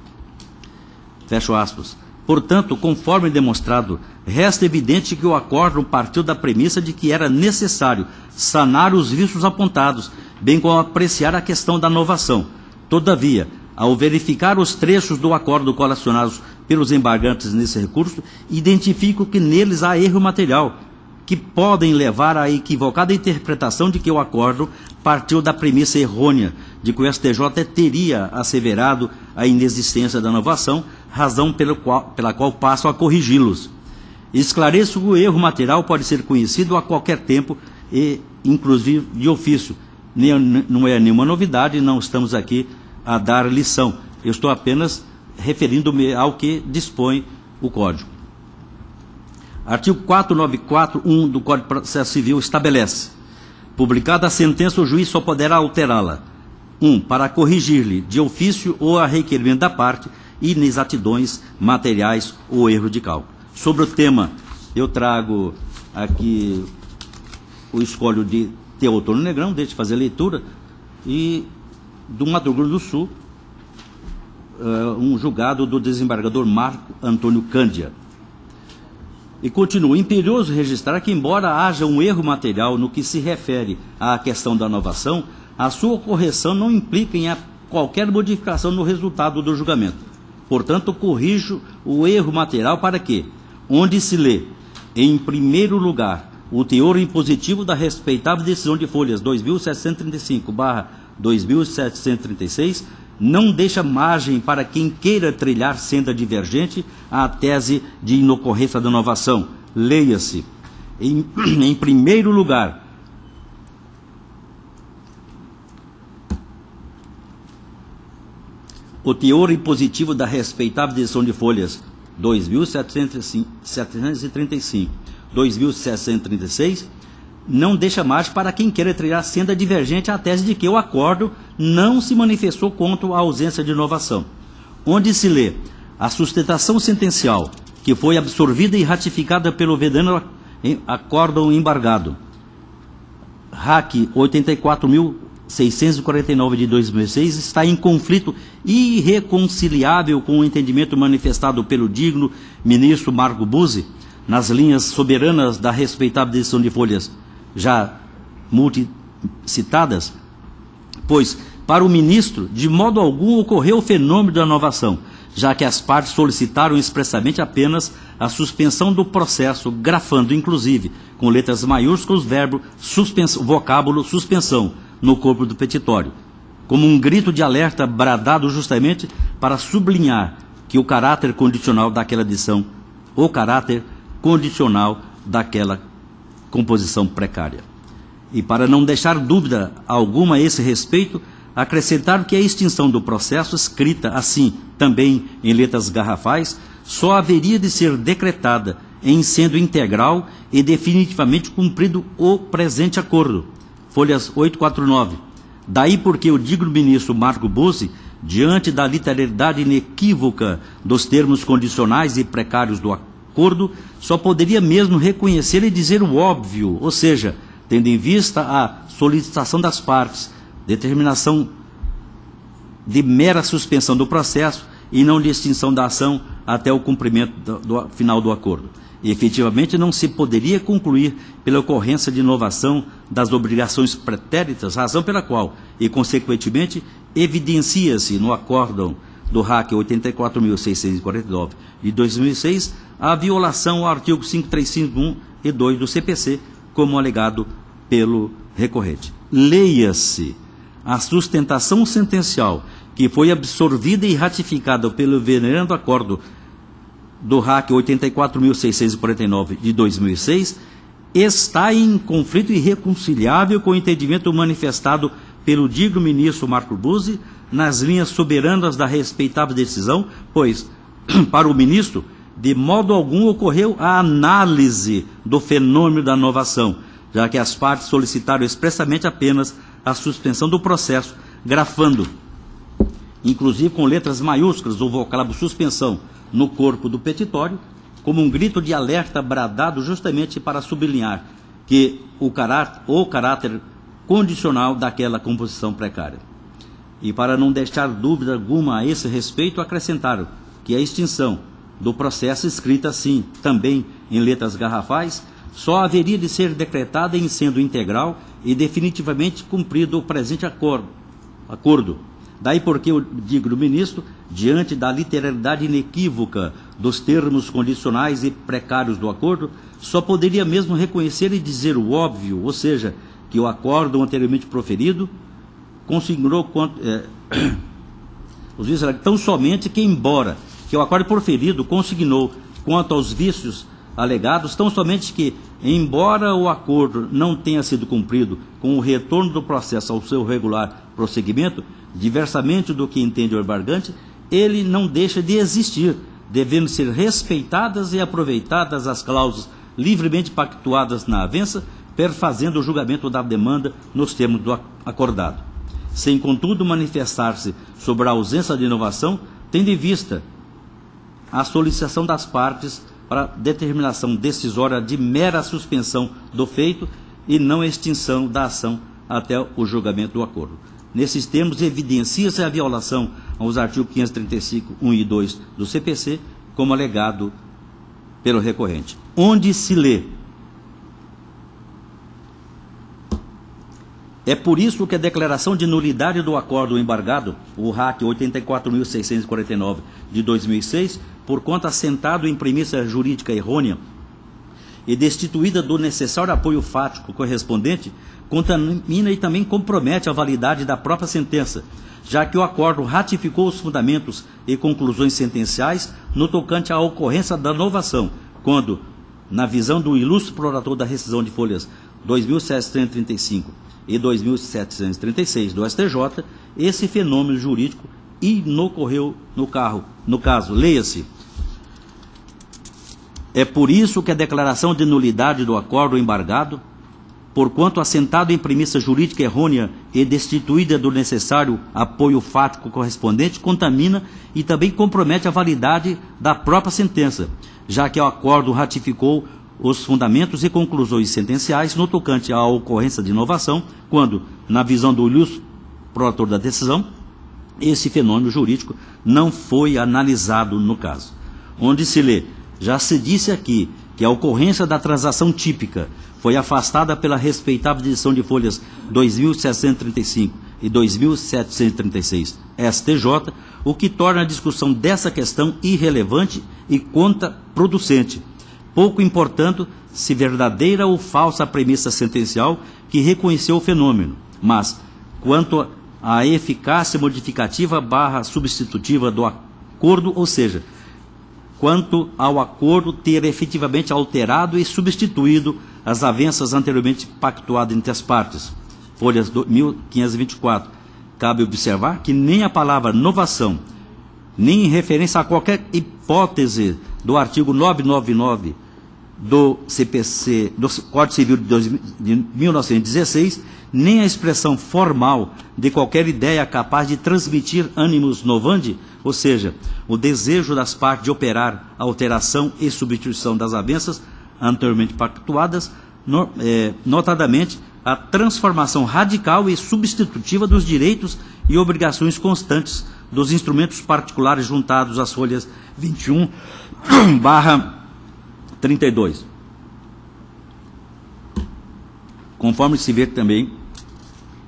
Speaker 1: Fecho aspas. Portanto, conforme demonstrado, resta evidente que o acórdão partiu da premissa de que era necessário sanar os vícios apontados, bem como apreciar a questão da novação. Todavia, ao verificar os trechos do acórdão colacionados pelos embargantes nesse recurso, identifico que neles há erro material, que podem levar à equivocada interpretação de que o acordo partiu da premissa errônea de que o STJ teria asseverado a inexistência da novação, razão pela qual passo a corrigi-los. Esclareço que o erro material pode ser conhecido a qualquer tempo e, inclusive, de ofício. Não é nenhuma novidade, não estamos aqui a dar lição. Eu estou apenas referindo-me ao que dispõe o Código. Artigo 494.1 do Código de Processo Civil estabelece: publicada a sentença, o juiz só poderá alterá-la: 1. Para corrigir-lhe, de ofício ou a requerimento da parte, inexatidões materiais ou erro de cálculo. Sobre o tema, eu trago aqui o escolho de Teotônio Negrão, deixe de fazer a leitura, e do Mato Grosso do Sul, um julgado do desembargador Marco Antônio Cândia. E continua: imperioso registrar que, embora haja um erro material no que se refere à questão da novação, a sua correção não implica em qualquer modificação no resultado do julgamento. Portanto, corrijo o erro material para que, onde se lê, em primeiro lugar, o teor impositivo da respeitável decisão de folhas 2735/2736, não deixa margem para quem queira trilhar senda divergente à tese de inocorrência da novação. Leia-se: em primeiro lugar, o teor impositivo da respeitável decisão de folhas 2735, 2736, não deixa margem para quem queira trilhar senda divergente à tese de que o acordo não se manifestou contra a ausência de inovação. Onde se lê: a sustentação sentencial, que foi absorvida e ratificada pelo vedano acórdão embargado, RAC 84.649 de 2006, está em conflito irreconciliável com o entendimento manifestado pelo digno ministro Marco Buzzi, nas linhas soberanas da respeitável decisão de folhas já multicitadas, pois, para o ministro, de modo algum ocorreu o fenômeno da novação, já que as partes solicitaram expressamente apenas a suspensão do processo, grafando, inclusive, com letras maiúsculas, o vocábulo suspensão no corpo do petitório, como um grito de alerta bradado justamente para sublinhar que o caráter condicional daquela decisão, o caráter condicional daquela composição precária. E para não deixar dúvida alguma a esse respeito, acrescentar que a extinção do processo, escrita assim também em letras garrafais, só haveria de ser decretada em sendo integral e definitivamente cumprido o presente acordo. Folhas 849. Daí porque o digno ministro Marco Buzzi, diante da literalidade inequívoca dos termos condicionais e precários do acordo, só poderia mesmo reconhecer e dizer o óbvio, ou seja, tendo em vista a solicitação das partes, determinação de mera suspensão do processo e não de extinção da ação até o cumprimento do final do acordo. E, efetivamente, não se poderia concluir pela ocorrência de inovação das obrigações pretéritas, razão pela qual, e consequentemente, evidencia-se no acórdão do RAC 84.649 de 2006 a violação ao artigo 535.1 e 2 do CPC, como alegado pelo recorrente. Leia-se: a sustentação sentencial que foi absorvida e ratificada pelo venerando acordo do RAC 84.649 de 2006 está em conflito irreconciliável com o entendimento manifestado pelo digno ministro Marco Buzzi nas linhas soberanas da respeitável decisão, pois, para o ministro, de modo algum ocorreu a análise do fenômeno da novação, já que as partes solicitaram expressamente apenas a suspensão do processo, grafando, inclusive com letras maiúsculas, o vocábulo suspensão no corpo do petitório, como um grito de alerta bradado justamente para sublinhar que o caráter condicional daquela composição precária. E para não deixar dúvida alguma a esse respeito, acrescentaram que a extinção do processo, escrita assim também em letras garrafais, só haveria de ser decretada em sendo integral e definitivamente cumprido o presente acordo. Daí porque o digno ministro, diante da literalidade inequívoca dos termos condicionais e precários do acordo, só poderia mesmo reconhecer e dizer o óbvio, ou seja, que o acórdão anteriormente proferido consignou os vícios, tão somente que, embora que o acórdão proferido consignou quanto aos vícios alegados, tão somente que, embora o acordo não tenha sido cumprido com o retorno do processo ao seu regular prosseguimento, diversamente do que entende o embargante, ele não deixa de existir, devendo ser respeitadas e aproveitadas as cláusulas livremente pactuadas na avença, perfazendo o julgamento da demanda nos termos do acordado. Sem, contudo, manifestar-se sobre a ausência de inovação, tendo em vista a solicitação das partes para determinação decisória de mera suspensão do feito e não extinção da ação até o julgamento do acordo. Nesses termos, evidencia-se a violação aos artigos 535, 1 e 2 do CPC, como alegado pelo recorrente. Onde se lê: é por isso que a declaração de nulidade do acordo embargado, o RAC 84.649 de 2006, por conta assentado em premissa jurídica errônea e destituída do necessário apoio fático correspondente, contamina e também compromete a validade da própria sentença, já que o acordo ratificou os fundamentos e conclusões sentenciais no tocante à ocorrência da novação, quando, na visão do ilustre prolator da rescisão de folhas 2.735 e 2.736 do STJ, esse fenômeno jurídico inocorreu no caso, leia-se: é por isso que a declaração de nulidade do acordo embargado, porquanto assentado em premissa jurídica errônea e destituída do necessário apoio fático correspondente, contamina e também compromete a validade da própria sentença, já que o acordo ratificou os fundamentos e conclusões sentenciais no tocante à ocorrência de inovação, quando, na visão do ilustre prolator da decisão, esse fenômeno jurídico não foi analisado no caso. Onde se lê: já se disse aqui que a ocorrência da transação típica foi afastada pela respeitável edição de folhas 2.735 e 2.736 STJ, o que torna a discussão dessa questão irrelevante e contraproducente, pouco importando se verdadeira ou falsa a premissa sentencial que reconheceu o fenômeno, mas, quanto à eficácia modificativa / substitutiva do acordo, ou seja, quanto ao acordo ter efetivamente alterado e substituído as avenças anteriormente pactuadas entre as partes. Folhas 1524. Cabe observar que nem a palavra novação, nem em referência a qualquer hipótese do artigo 999 do CPC, do Código Civil de 1916, nem a expressão formal de qualquer ideia capaz de transmitir animus novandi, ou seja, o desejo das partes de operar a alteração e substituição das avenças anteriormente pactuadas, notadamente a transformação radical e substitutiva dos direitos e obrigações constantes dos instrumentos particulares juntados às folhas 21/32. Conforme se vê também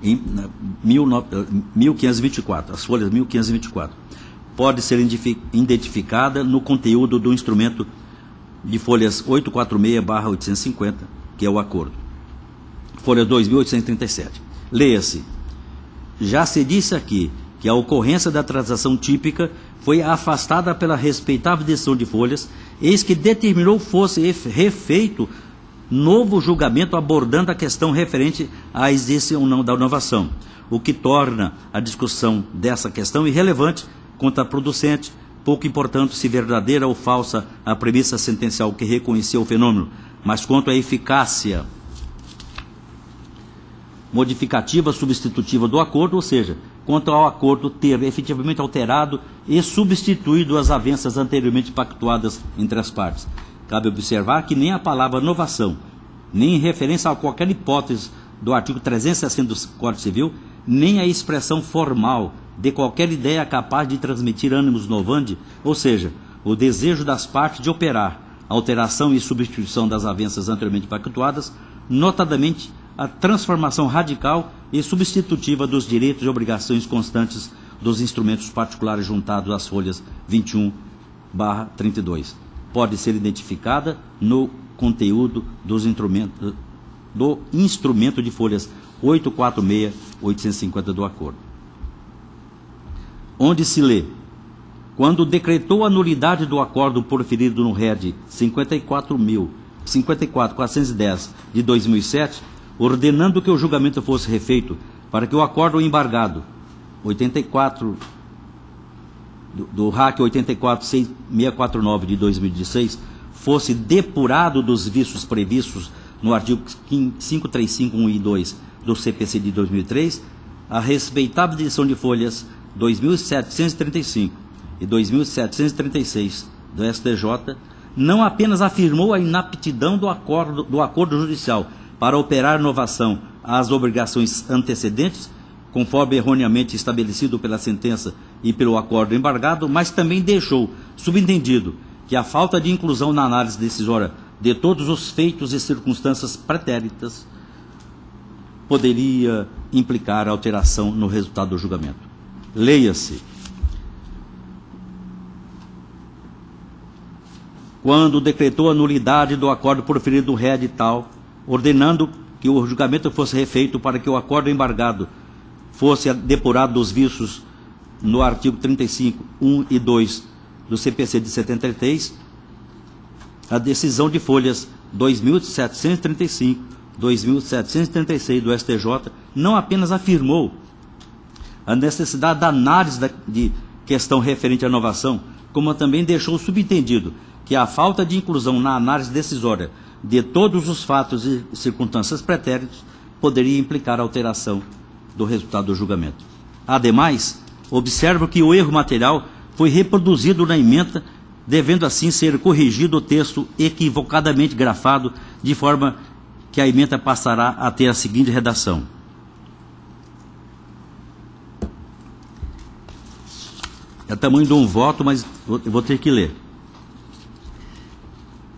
Speaker 1: em 1524, as folhas 1524. Pode ser identificada no conteúdo do instrumento de folhas 846/850, que é o acordo. Folha 2837. Leia-se: já se disse aqui que a ocorrência da transação típica foi afastada pela respeitável edição de folhas, eis que determinou fosse refeito novo julgamento abordando a questão referente à existência ou não da inovação, o que torna a discussão dessa questão irrelevante, contraproducente, pouco importando se verdadeira ou falsa a premissa sentencial que reconheceu o fenômeno, mas quanto à eficácia modificativa substitutiva do acordo, ou seja, quanto ao acordo ter efetivamente alterado e substituído as avenças anteriormente pactuadas entre as partes. Cabe observar que nem a palavra novação, nem em referência a qualquer hipótese do artigo 360 do Código Civil, nem a expressão formal de qualquer ideia capaz de transmitir animus novandi, ou seja, o desejo das partes de operar alteração e substituição das avenças anteriormente pactuadas, notadamente a transformação radical e substitutiva dos direitos e obrigações constantes dos instrumentos particulares juntados às folhas 21/32. Pode ser identificada no conteúdo do instrumento de folhas 846, 850 do acordo. Onde se lê: quando decretou a nulidade do acordo proferido no RED 54.410 de 2007, ordenando que o julgamento fosse refeito para que o acordo embargado 84 do RAC 84.649 de 2016 fosse depurado dos vícios previstos no artigo 535.1 e 2 do CPC de 2003, a respeitável edição de folhas 2.735 e 2.736 do STJ não apenas afirmou a inaptidão do acordo judicial para operar inovação às obrigações antecedentes, conforme erroneamente estabelecido pela sentença e pelo acordo embargado, mas também deixou subentendido que a falta de inclusão na análise decisória de todos os feitos e circunstâncias pretéritas poderia implicar alteração no resultado do julgamento. Leia-se: quando decretou a nulidade do acordo proferido no RED tal, ordenando que o julgamento fosse refeito para que o acordo embargado fosse depurado dos vícios no artigo 35.1 e 2 do CPC de 73, a decisão de folhas 2.735, 2.736 do STJ não apenas afirmou a necessidade da análise de questão referente à inovação, como também deixou subentendido que a falta de inclusão na análise decisória de todos os fatos e circunstâncias pretéritos poderia implicar alteração do resultado do julgamento. Ademais, observo que o erro material foi reproduzido na ementa, devendo assim ser corrigido o texto equivocadamente grafado, de forma que a ementa passará a ter a seguinte redação: é o tamanho de um voto, mas eu vou ter que ler.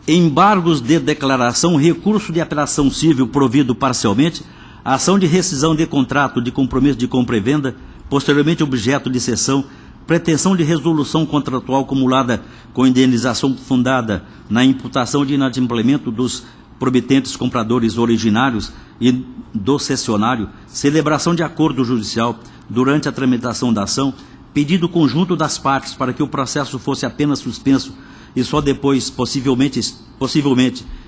Speaker 1: Embargos de declaração, recurso de apelação civil provido parcialmente, ação de rescisão de contrato de compromisso de compra e venda, posteriormente objeto de cessão, pretensão de resolução contratual acumulada com indenização fundada na imputação de inadimplemento dos promitentes compradores originários e do cessionário, celebração de acordo judicial durante a tramitação da ação, pedido conjunto das partes para que o processo fosse apenas suspenso e só depois, possivelmente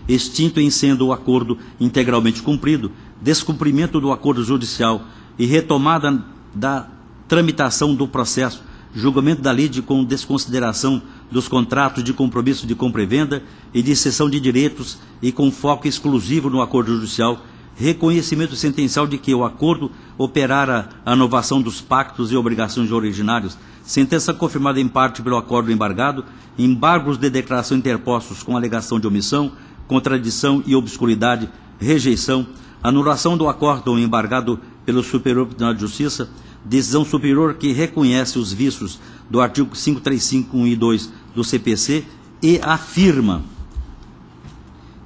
Speaker 1: extinto em sendo o acordo integralmente cumprido, descumprimento do acordo judicial e retomada da tramitação do processo, julgamento da lide com desconsideração dos contratos de compromisso de compra e venda e de cessão de direitos e com foco exclusivo no acordo judicial, reconhecimento sentencial de que o acordo operara a inovação dos pactos e obrigações originários, sentença confirmada em parte pelo acordo embargado, embargos de declaração interpostos com alegação de omissão, contradição e obscuridade, rejeição, anulação do acordo embargado pelo Superior Tribunal de Justiça, decisão superior que reconhece os vícios do artigo 535.1 e 2 do CPC e afirma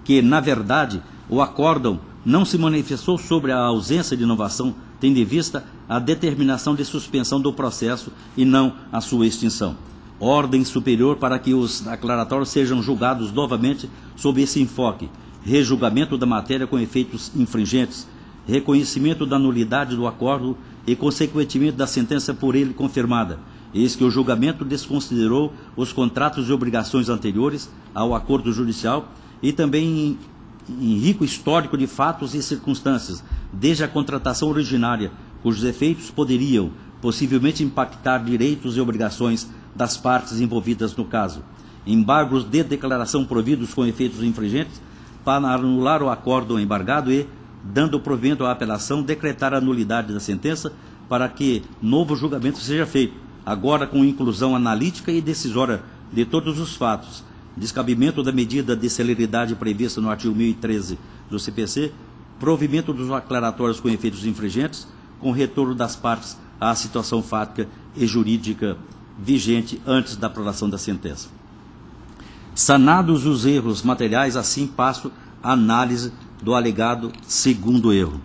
Speaker 1: que, na verdade, o acórdão não se manifestou sobre a ausência de inovação, tendo em vista a determinação de suspensão do processo e não a sua extinção. Ordem superior para que os declaratórios sejam julgados novamente sob esse enfoque: rejulgamento da matéria com efeitos infringentes, reconhecimento da nulidade do acordo e, consequentemente, da sentença por ele confirmada. Eis que o julgamento desconsiderou os contratos e obrigações anteriores ao acordo judicial e também em rico histórico de fatos e circunstâncias, desde a contratação originária, cujos efeitos poderiam possivelmente impactar direitos e obrigações das partes envolvidas no caso. Embargos de declaração providos com efeitos infringentes para anular o acordo embargado e, dando provimento à apelação, decretar a nulidade da sentença para que novo julgamento seja feito, agora com inclusão analítica e decisória de todos os fatos, descabimento da medida de celeridade prevista no artigo 1013 do CPC, provimento dos aclaratórios com efeitos infringentes, com retorno das partes à situação fática e jurídica vigente antes da aprovação da sentença. Sanados os erros materiais, assim passo a análise do alegado segundo erro.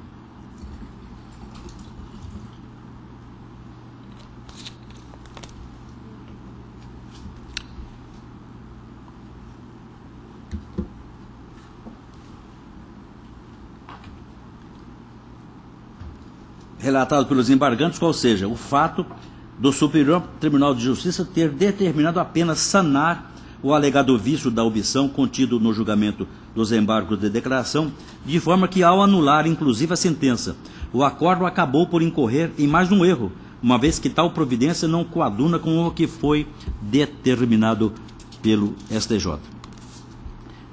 Speaker 1: relatado pelos embargantes, qual seja o fato do Superior Tribunal de Justiça ter determinado apenas sanar o alegado vício da omissão contido no julgamento dos embargos de declaração, de forma que, ao anular inclusive a sentença, o acordo acabou por incorrer em mais um erro, uma vez que tal providência não coaduna com o que foi determinado pelo STJ.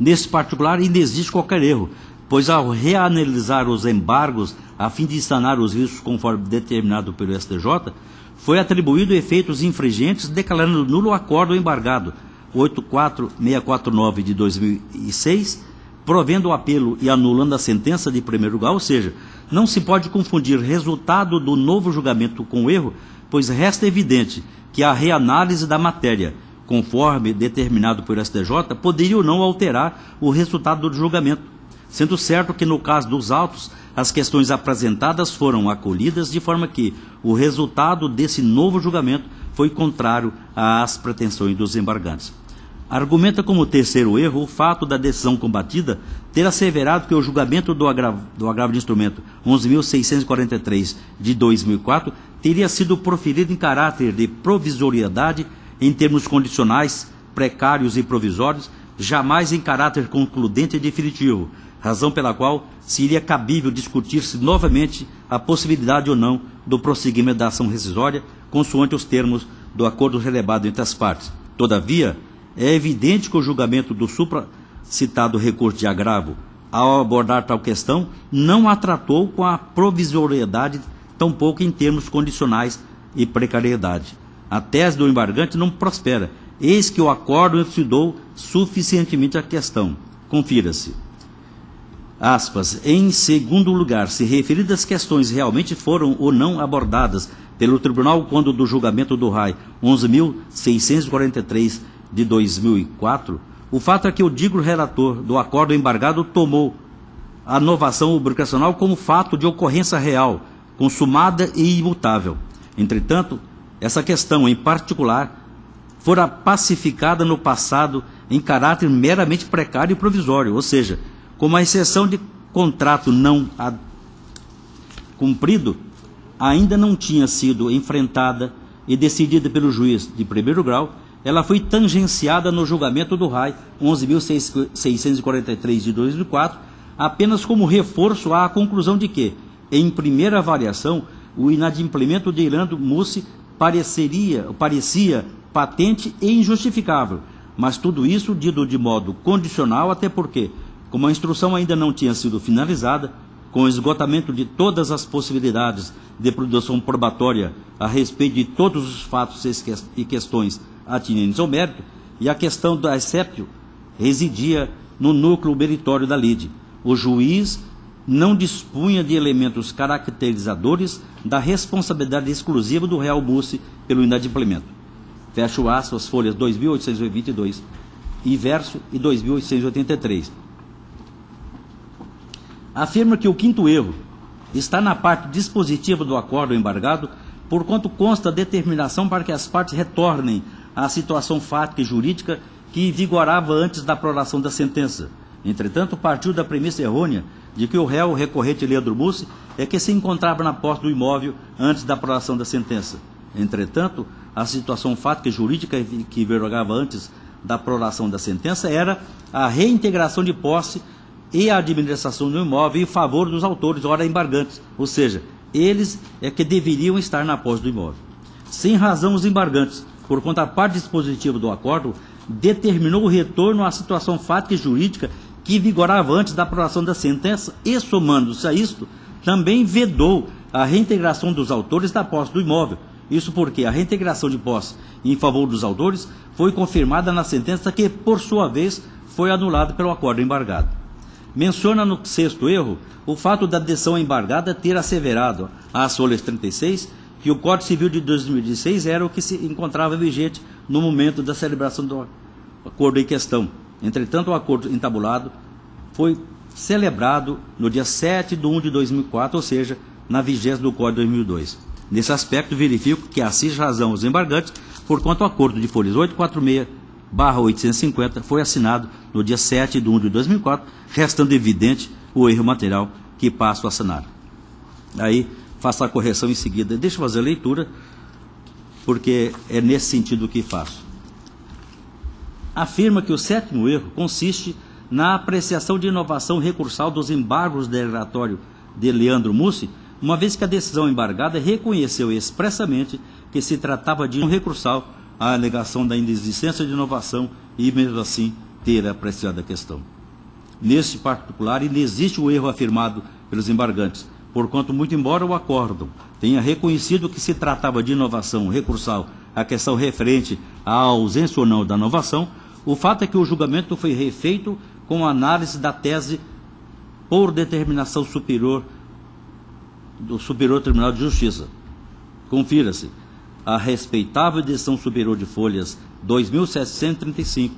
Speaker 1: Nesse particular, ainda existe qualquer erro, pois ao reanalisar os embargos a fim de sanar os vícios conforme determinado pelo STJ, foi atribuído efeitos infringentes, declarando nulo o acordo embargado 84649 de 2006, provendo o apelo e anulando a sentença de primeiro grau, ou seja, não se pode confundir resultado do novo julgamento com erro, pois resta evidente que a reanálise da matéria, conforme determinado pelo STJ, poderia ou não alterar o resultado do julgamento, sendo certo que no caso dos autos, as questões apresentadas foram acolhidas de forma que o resultado desse novo julgamento foi contrário às pretensões dos embargantes. Argumenta como terceiro erro o fato da decisão combatida ter asseverado que o julgamento do agravo de instrumento 11.643 de 2004 teria sido proferido em caráter de provisoriedade em termos condicionais, precários e provisórios, jamais em caráter concludente e definitivo, razão pela qual seria cabível discutir-se novamente a possibilidade ou não do prosseguimento da ação rescisória, consoante os termos do acordo relevado entre as partes. Todavia, é evidente que o julgamento do supracitado recurso de agravo, ao abordar tal questão, não a tratou com a provisoriedade, tampouco em termos condicionais e precariedade. A tese do embargante não prospera, eis que o acordo elucidou suficientemente a questão. Confira-se. Aspas, em segundo lugar, se referidas questões realmente foram ou não abordadas pelo Tribunal quando do julgamento do RAI 11.643 de 2004, o fato é que o digno relator do acordo embargado tomou a novação obrigacional como fato de ocorrência real, consumada e imutável. Entretanto, essa questão em particular fora pacificada no passado em caráter meramente precário e provisório, ou seja, como a exceção de contrato não cumprido ainda não tinha sido enfrentada e decidida pelo juiz de primeiro grau, ela foi tangenciada no julgamento do RAI 11.643 de 2004, apenas como reforço à conclusão de que, em primeira avaliação, o inadimplemento de Irlando Mussi parecia patente e injustificável, mas tudo isso dito de modo condicional, até porque, como a instrução ainda não tinha sido finalizada, com o esgotamento de todas as possibilidades de produção probatória a respeito de todos os fatos e questões atinentes ao mérito, e a questão do exceptio residia no núcleo meritório da lide. O juiz não dispunha de elementos caracterizadores da responsabilidade exclusiva do réu Mussi pelo inadimplemento. Fecho aspas, folhas 2.822 e verso e 2.883. Afirma que o quinto erro está na parte dispositiva do acordo embargado, porquanto consta a determinação para que as partes retornem à situação fática e jurídica que vigorava antes da aprovação da sentença. Entretanto, partiu da premissa errônea de que o réu recorrente Leandro Mussi é que se encontrava na posse do imóvel antes da aprovação da sentença. Entretanto, a situação fática e jurídica que vigorava antes da aprovação da sentença era a reintegração de posse e a administração do imóvel em favor dos autores, ora embargantes, ou seja, eles é que deveriam estar na posse do imóvel. Sem razão, os embargantes, por conta da parte dispositiva do acordo, determinou o retorno à situação fática e jurídica que vigorava antes da aprovação da sentença e, somando-se a isto, também vedou a reintegração dos autores da posse do imóvel. Isso porque a reintegração de posse em favor dos autores foi confirmada na sentença que, por sua vez, foi anulada pelo acordo embargado. Menciona no sexto erro o fato da decisão embargada ter asseverado às folhas 36 que o Código Civil de 2016 era o que se encontrava vigente no momento da celebração do acordo em questão. Entretanto, o acordo entabulado foi celebrado no dia 7 de 1 de 2004, ou seja, na vigência do Código de 2002. Nesse aspecto, verifico que assiste razão aos embargantes, porquanto o acordo de folhas 846/850 foi assinado no dia 7 de 1 de 2004, restando evidente o erro material que passo a sanar. Aí faço a correção em seguida. Deixa eu fazer a leitura, porque é nesse sentido que faço. Afirma que o 7º erro consiste na apreciação de inovação recursal dos embargos declaratórios de Leandro Mussi, uma vez que a decisão embargada reconheceu expressamente que se tratava de um recursal à alegação da inexistência de inovação e, mesmo assim, ter apreciado a questão. Neste particular, inexiste o erro afirmado pelos embargantes, porquanto, muito embora o acórdão tenha reconhecido que se tratava de inovação recursal à questão referente à ausência ou não da inovação, o fato é que o julgamento foi refeito com análise da tese por determinação superior do Superior Tribunal de Justiça. Confira-se a respeitável decisão superior de folhas 2.735,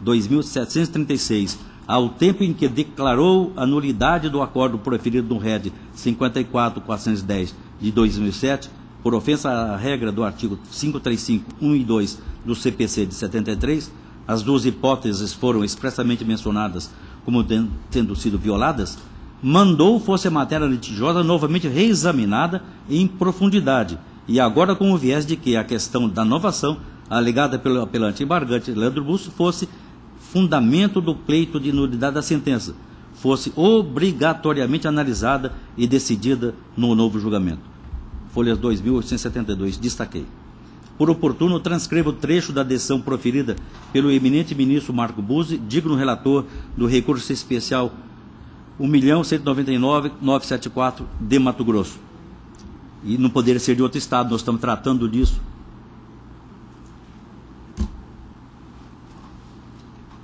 Speaker 1: 2.736, ao tempo em que declarou a nulidade do acordo proferido no RED 54.410 de 2007, por ofensa à regra do artigo 535.1 e 2 do CPC de 73, as duas hipóteses foram expressamente mencionadas como tendo sido violadas, mandou fosse a matéria litigiosa novamente reexaminada em profundidade, e agora com o viés de que a questão da inovação, alegada pelo apelante embargante Leandro Mussi, fosse fundamento do pleito de nulidade da sentença, fosse obrigatoriamente analisada e decidida no novo julgamento. Folhas 2.872, destaquei. Por oportuno, transcrevo o trecho da decisão proferida pelo eminente ministro Marco Buzzi, digno relator do recurso especial 1.199.974 de Mato Grosso. E não poderia ser de outro estado, nós estamos tratando disso.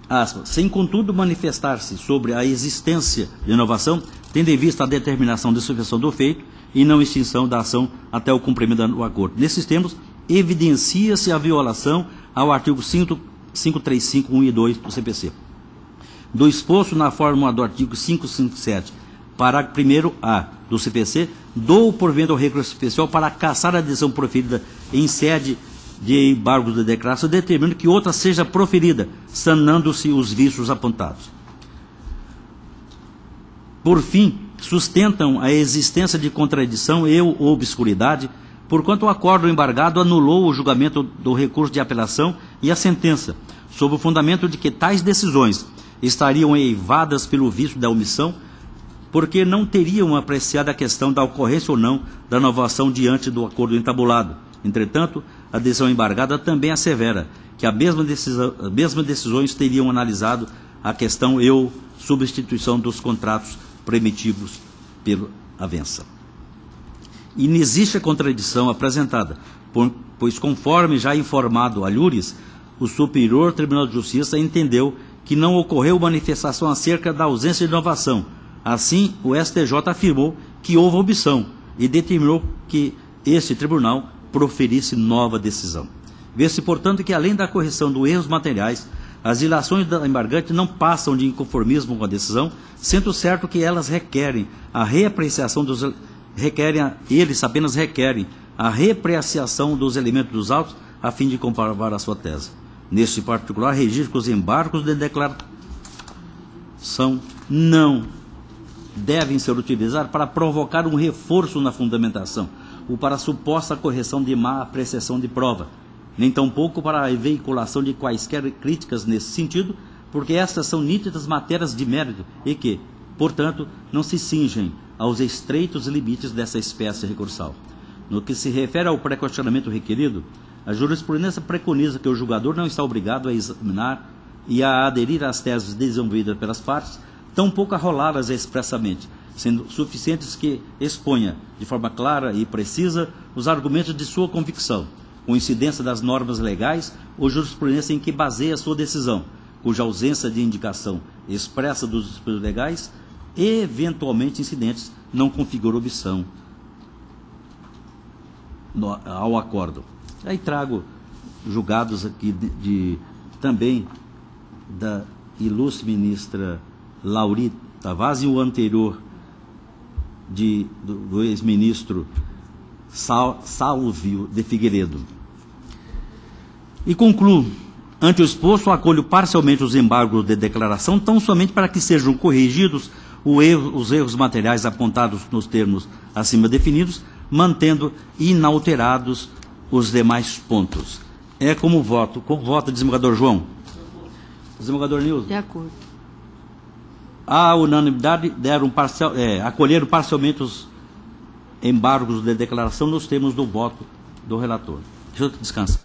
Speaker 1: Aspas, sem contudo manifestar-se sobre a existência de inovação, tendo em vista a determinação de suspensão do feito e não extinção da ação até o cumprimento do acordo. Nesses termos, evidencia-se a violação ao artigo 535.1 e 2 do CPC. Do exposto na fórmula do artigo 557, parágrafo 1º-A do CPC, dou por venda o recurso especial para cassar a decisão proferida em sede de embargo de declaração, determinando que outra seja proferida, sanando-se os vícios apontados. Por fim, sustentam a existência de contradição e ou obscuridade, porquanto o acordo embargado anulou o julgamento do recurso de apelação e a sentença, sob o fundamento de que tais decisões estariam eivadas pelo vício da omissão, porque não teriam apreciado a questão da ocorrência ou não da inovação diante do acordo entabulado. Entretanto, a decisão embargada também assevera que as mesmas decisões teriam analisado a questão e ou substituição dos contratos primitivos pela avença. Inexiste a contradição apresentada, pois, conforme já informado a Lures, o Superior Tribunal de Justiça entendeu que não ocorreu manifestação acerca da ausência de inovação. Assim, o STJ afirmou que houve omissão e determinou que este tribunal proferisse nova decisão. Vê-se, portanto, que além da correção dos erros materiais, as ilações da embargante não passam de inconformismo com a decisão, sendo certo que elas requerem a reapreciação dos eles apenas requerem a reapreciação dos elementos dos autos a fim de comprovar a sua tese. Neste particular, registro que os embargos de declaração não devem ser utilizados para provocar um reforço na fundamentação ou para suposta correção de má apreciação de prova, nem tampouco para a veiculação de quaisquer críticas nesse sentido, porque estas são nítidas matérias de mérito e que, portanto, não se cingem aos estreitos limites dessa espécie recursal. No que se refere ao pré-questionamento requerido, a jurisprudência preconiza que o julgador não está obrigado a examinar e a aderir às teses desenvolvidas pelas partes, tampouco a rolá-las expressamente, sendo suficientes que exponha, de forma clara e precisa, os argumentos de sua convicção, com incidência das normas legais ou jurisprudência em que baseia sua decisão, cuja ausência de indicação expressa dos dispositivos legais, eventualmente incidentes, não configura omissão ao acordo. Aí trago julgados aqui também da ilustre ministra Lauri Tavares e o anterior do ex-ministro Salvio de Figueiredo. E concluo, ante o exposto, acolho parcialmente os embargos de declaração, tão somente para que sejam corrigidos os erros materiais apontados nos termos acima definidos, mantendo inalterados os demais pontos. É como voto. Como vota, desembargador João? Desembargador Nilson?
Speaker 3: De acordo.
Speaker 1: A unanimidade acolheram parcialmente os embargos de declaração nos termos do voto do relator. Deixa eu descansar.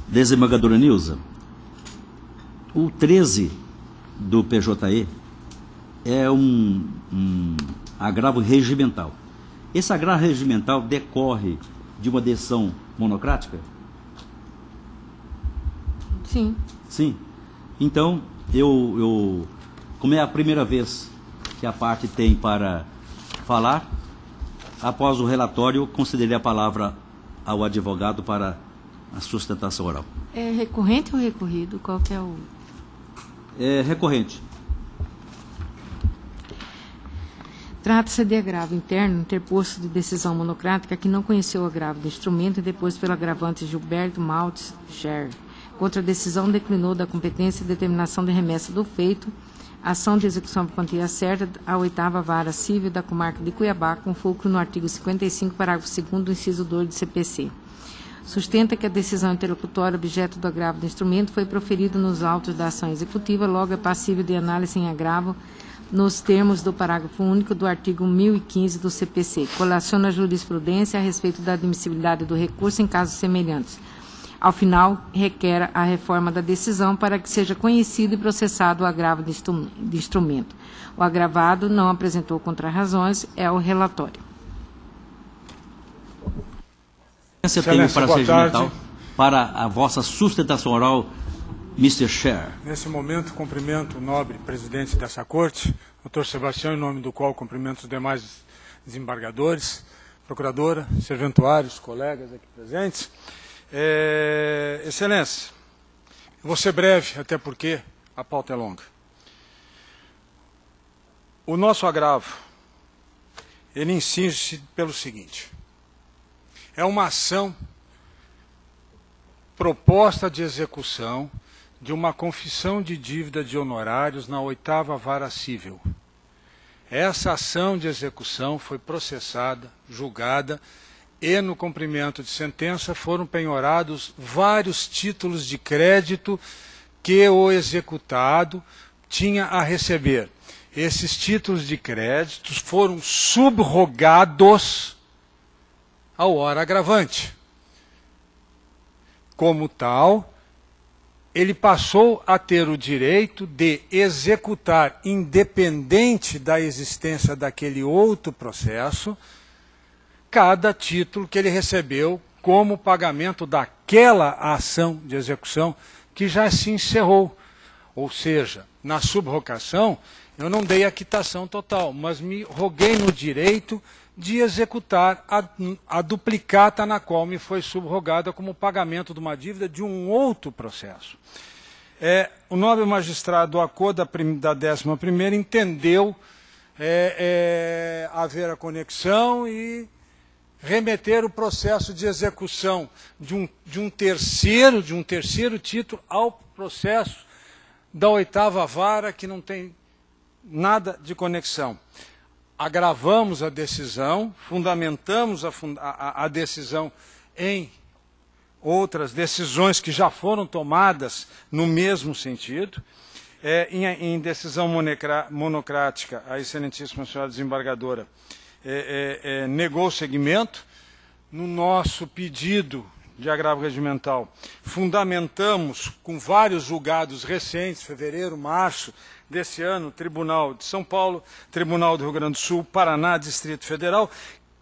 Speaker 1: Desembargadora Nilza, o 13 do PJE é um agravo regimental. Esse agravo regimental decorre de uma decisão monocrática?
Speaker 3: Sim.
Speaker 1: Sim. Então, como é a primeira vez que a parte tem para falar, após o relatório, eu concederei a palavra ao advogado para a sustentação oral.
Speaker 3: É recorrente ou recorrido? Qual que é o...
Speaker 1: É recorrente.
Speaker 3: Trata-se de agravo interno interposto de decisão monocrática que não conheceu o agravo do instrumento e depois pelo agravante Gilberto Maltz Scher. Contra a decisão declinou da competência e determinação de remessa do feito, ação de execução por quantia certa à 8ª Vara Civil da Comarca de Cuiabá, com fulcro no artigo 55, parágrafo 2º, inciso 2 do CPC. Sustenta que a decisão interlocutória objeto do agravo do instrumento foi proferida nos autos da ação executiva, logo é passível de análise em agravo nos termos do parágrafo único do artigo 1015 do CPC. Colaciona a jurisprudência a respeito da admissibilidade do recurso em casos semelhantes. Ao final, requer a reforma da decisão para que seja conhecido e processado o agravo de instrumento. O agravado não apresentou contrarrazões, é o relatório.
Speaker 1: Para a vossa sustentação oral, Mr. Scher.
Speaker 6: Nesse momento, cumprimento o nobre presidente dessa corte, Dr. Sebastião, em nome do qual cumprimento os demais desembargadores, procuradora, serventuários, colegas aqui presentes. Excelência, eu vou ser breve, até porque a pauta é longa. O nosso agravo, ele insiste pelo seguinte: é uma ação proposta de execução de uma confissão de dívida de honorários na 8ª Vara Civil. Essa ação de execução foi processada, julgada, e no cumprimento de sentença foram penhorados vários títulos de crédito que o executado tinha a receber. Esses títulos de crédito foram subrogados ao hora agravante. Como tal, ele passou a ter o direito de executar, independente da existência daquele outro processo, cada título que ele recebeu como pagamento daquela ação de execução que já se encerrou. Ou seja, na subrogação, eu não dei a quitação total, mas me roguei no direito de executar a duplicata na qual me foi subrogada como pagamento de uma dívida de um outro processo. O nobre magistrado Acô da 11ª entendeu haver a conexão e remeter o processo de execução de um terceiro título ao processo da 8ª Vara, que não tem nada de conexão. Agravamos a decisão, fundamentamos a decisão em outras decisões que já foram tomadas no mesmo sentido. Em decisão monocrática, a excelentíssima senhora desembargadora negou o seguimento. No nosso pedido de agravo regimental, fundamentamos com vários julgados recentes, fevereiro, março desse ano, Tribunal de São Paulo, Tribunal do Rio Grande do Sul, Paraná, Distrito Federal,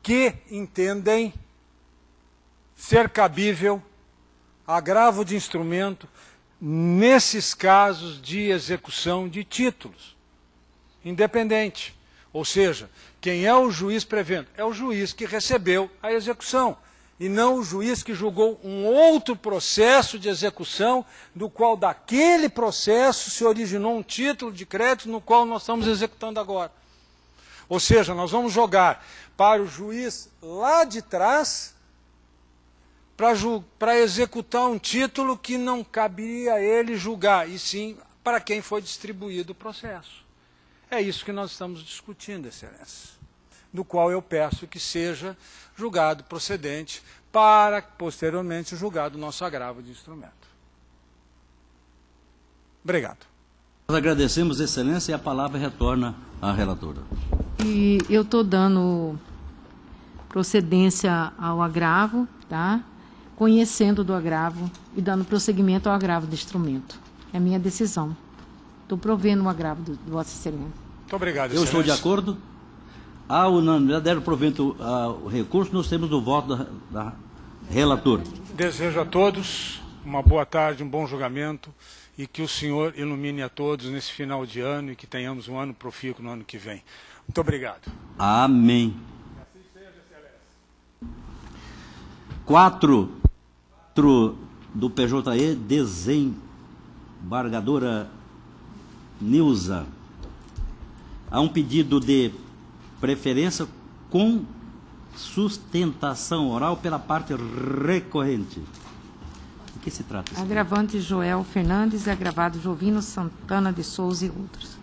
Speaker 6: que entendem ser cabível agravo de instrumento nesses casos de execução de títulos, independente. Ou seja, quem é o juiz prevento? É o juiz que recebeu a execução. e não o juiz que julgou um outro processo de execução, do qual daquele processo se originou um título de crédito no qual nós estamos executando agora. Ou seja, nós vamos jogar para o juiz lá de trás para executar um título que não cabia a ele julgar, e sim para quem foi distribuído o processo. É isso que nós estamos discutindo, Excelência, do qual eu peço que seja julgado procedente para, posteriormente, julgado o nosso agravo de instrumento. Obrigado.
Speaker 1: Nós agradecemos, Excelência, e a palavra retorna à relatora.
Speaker 3: E eu estou dando procedência ao agravo, tá? Conhecendo do agravo e dando prosseguimento ao agravo do instrumento. É a minha decisão. Estou provendo o agravo de Vossa Excelência.
Speaker 6: Muito obrigado,
Speaker 1: Eu
Speaker 6: Excelência.
Speaker 1: estou de acordo. A unanimidade deram provento ao recurso, nós temos o voto da relatora.
Speaker 6: Desejo a todos uma boa tarde, um bom julgamento, e que o Senhor ilumine a todos nesse final de ano e que tenhamos um ano profícuo no ano que vem. Muito obrigado.
Speaker 1: Amém. 4 do PJE, desembargadora Nilza. Há um pedido de preferência com sustentação oral pela parte recorrente. De que se trata?
Speaker 3: Agravante Joel Fernandes e agravado Jovino Santana de Souza e outros.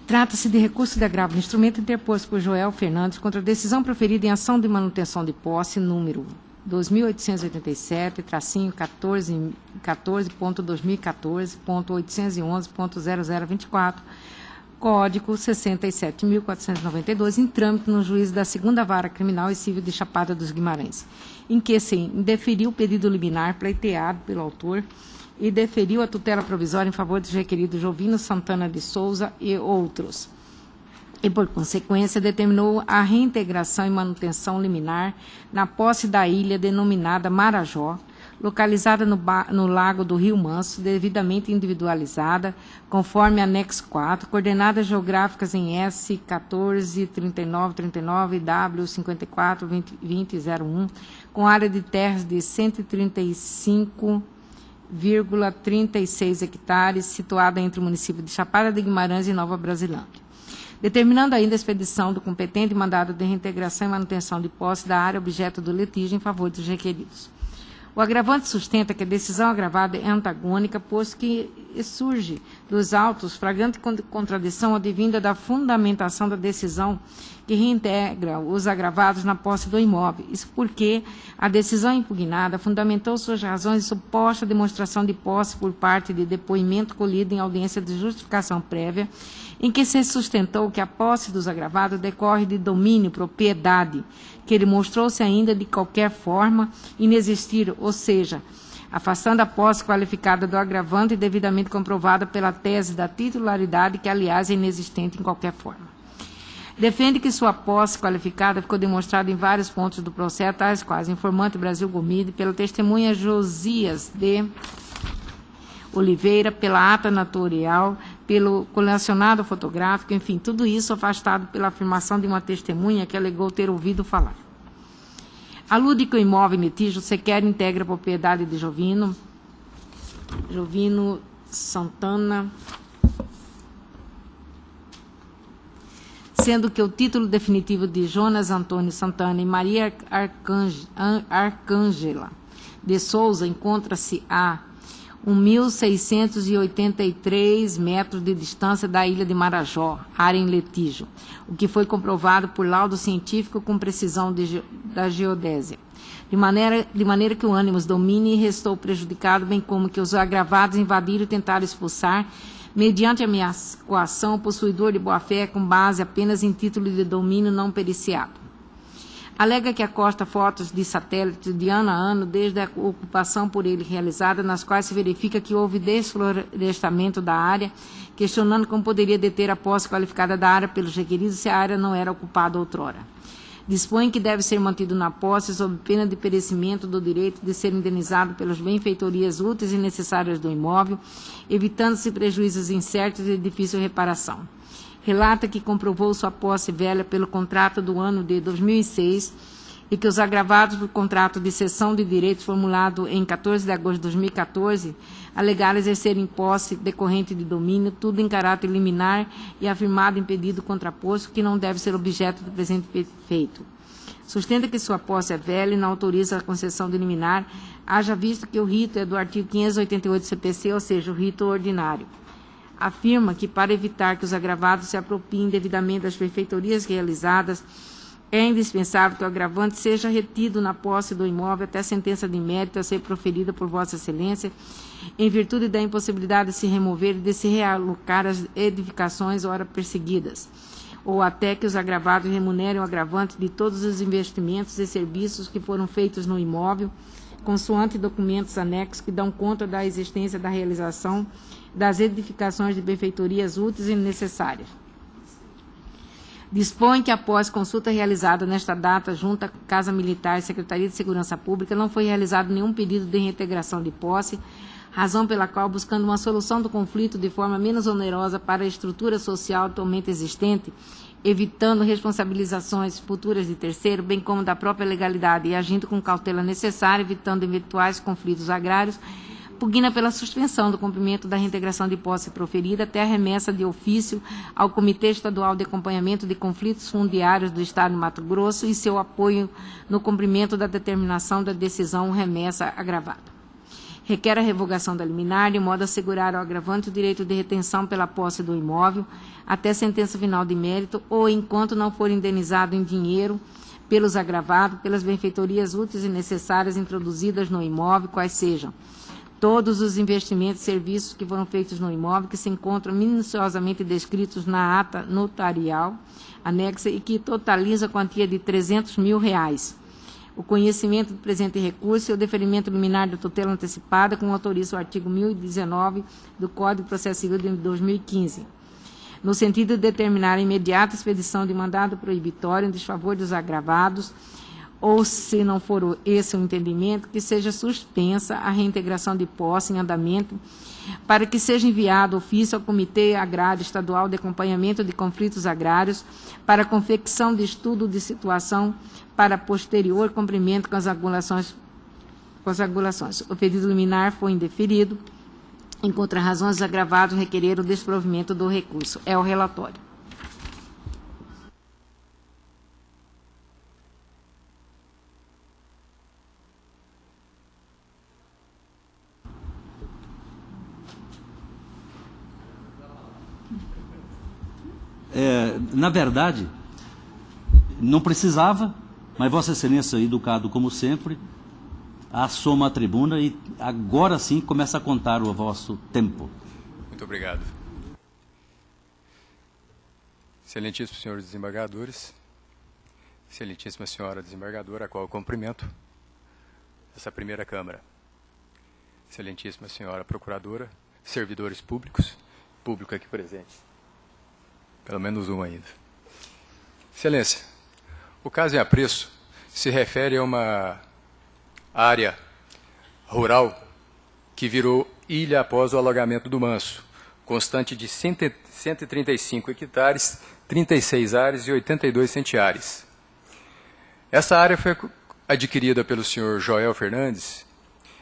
Speaker 3: Trata-se de recurso de agravo do instrumento interposto por Joel Fernandes contra a decisão proferida em ação de manutenção de posse número 2887-14.2014.811.0024, Código 67.492, em trâmite no juízo da 2ª Vara Criminal e Civil de Chapada dos Guimarães, em que se indeferiu o pedido liminar pleiteado pelo autor e deferiu a tutela provisória em favor dos requeridos Jovino Santana de Souza e outros. E, por consequência, determinou a reintegração e manutenção liminar na posse da ilha denominada Marajó, localizada no lago do Rio Manso, devidamente individualizada, conforme anexo 4, coordenadas geográficas em S 143939 e W 542001, com área de terras de 135,36 hectares, situada entre o município de Chapada de Guimarães e Nova Brasilândia. Determinando ainda a expedição do competente mandado de reintegração e manutenção de posse da área objeto do litígio em favor dos requeridos. O agravante sustenta que a decisão agravada é antagônica, posto que surge dos autos flagrante contradição advinda da fundamentação da decisão que reintegra os agravados na posse do imóvel. Isso porque a decisão impugnada fundamentou suas razões em suposta demonstração de posse por parte de depoimento colhido em audiência de justificação prévia, em que se sustentou que a posse dos agravados decorre de domínio, propriedade, que demonstrou-se ainda de qualquer forma inexistir, ou seja, afastando a posse qualificada do agravante e devidamente comprovada pela tese da titularidade, que, aliás, é inexistente em qualquer forma. Defende que sua posse qualificada ficou demonstrada em vários pontos do processo, tais quais informante Brasil Gomide, pela testemunha Josias de Oliveira, pela ata notarial, pelo colecionado fotográfico, enfim, tudo isso afastado pela afirmação de uma testemunha que alegou ter ouvido falar. Alude que o imóvel em litígio sequer integra a propriedade de Jovino Santana, sendo que o título definitivo de Jonas Antônio Santana e Maria Arcângela de Souza encontra-se a 1.683 metros de distância da ilha de Marajó, área em litígio, o que foi comprovado por laudo científico com precisão da geodésia. De maneira que o ânimos domine e restou prejudicado, bem como que os agravados invadiram e tentaram expulsar, mediante ameaça, coação, o possuidor de boa-fé com base apenas em título de domínio não periciado. Alega que acosta fotos de satélite de ano a ano desde a ocupação por ele realizada, nas quais se verifica que houve desflorestamento da área, questionando como poderia deter a posse qualificada da área pelos requeridos se a área não era ocupada outrora. Dispõe que deve ser mantido na posse sob pena de perecimento do direito de ser indenizado pelas benfeitorias úteis e necessárias do imóvel, evitando-se prejuízos incertos e de difícil reparação. Relata que comprovou sua posse velha pelo contrato do ano de 2006 e que os agravados do contrato de cessão de direitos formulado em 14 de agosto de 2014 alegaram exercer em posse decorrente de domínio, tudo em caráter liminar e afirmado em pedido contraposto, que não deve ser objeto do presente feito. Sustenta que sua posse é velha e não autoriza a concessão de liminar, haja visto que o rito é do artigo 588 do CPC, ou seja, o rito ordinário. Afirma que, para evitar que os agravados se apropriem devidamente das benfeitorias realizadas, é indispensável que o agravante seja retido na posse do imóvel até a sentença de mérito a ser proferida por Vossa Excelência, em virtude da impossibilidade de se remover e de se realocar as edificações ora perseguidas, ou até que os agravados remunerem o agravante de todos os investimentos e serviços que foram feitos no imóvel, consoante documentos anexos que dão conta da existência da realização das edificações de benfeitorias úteis e necessárias. Dispõe que, após consulta realizada nesta data junto à Casa Militar e Secretaria de Segurança Pública, não foi realizado nenhum pedido de reintegração de posse, razão pela qual, buscando uma solução do conflito de forma menos onerosa para a estrutura social atualmente existente, evitando responsabilizações futuras de terceiro, bem como da própria legalidade e agindo com cautela necessária, evitando eventuais conflitos agrários, pugna pela suspensão do cumprimento da reintegração de posse proferida até a remessa de ofício ao Comitê Estadual de Acompanhamento de Conflitos Fundiários do Estado de Mato Grosso e seu apoio no cumprimento da determinação da decisão remessa agravada. Requer a revogação da liminar, de modo a assegurar ao agravante o direito de retenção pela posse do imóvel até sentença final de mérito ou enquanto não for indenizado em dinheiro pelos agravados, pelas benfeitorias úteis e necessárias introduzidas no imóvel, quais sejam todos os investimentos e serviços que foram feitos no imóvel, que se encontram minuciosamente descritos na ata notarial anexa e que totaliza a quantia de R$300 mil. O conhecimento do presente recurso e o deferimento liminar da tutela antecipada, como autoriza o artigo 1019 do Código de Processo Civil de 2015, no sentido de determinar a imediata expedição de mandado proibitório em desfavor dos agravados, ou, se não for esse o entendimento, que seja suspensa a reintegração de posse em andamento, para que seja enviado ofício ao Comitê Agrário Estadual de Acompanhamento de Conflitos Agrários para a confecção de estudo de situação para posterior cumprimento com as angulações. O pedido liminar foi indeferido, em contra-razões os agravados requereram o desprovimento do recurso. É o relatório.
Speaker 1: Na verdade, não precisava, mas Vossa Excelência, educado como sempre, assoma a tribuna e agora sim começa a contar o vosso tempo.
Speaker 7: Muito obrigado. Excelentíssimos senhores desembargadores, excelentíssima senhora desembargadora, a qual eu cumprimento, essa primeira Câmara, excelentíssima senhora procuradora, servidores públicos, público aqui presente. Pelo menos um ainda. Excelência, o caso em apreço se refere a uma área rural que virou ilha após o alagamento do Manso, constante de 135 hectares, 36 ares e 82 centiares. Essa área foi adquirida pelo senhor Joel Fernandes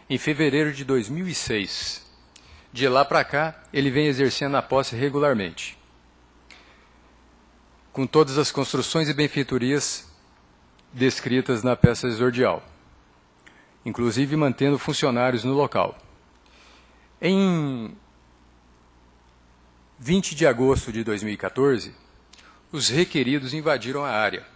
Speaker 7: em fevereiro de 2006. De lá para cá, ele vem exercendo a posse regularmente, com todas as construções e benfeitorias descritas na peça exordial, inclusive mantendo funcionários no local. Em 20 de agosto de 2014, os requeridos invadiram a área.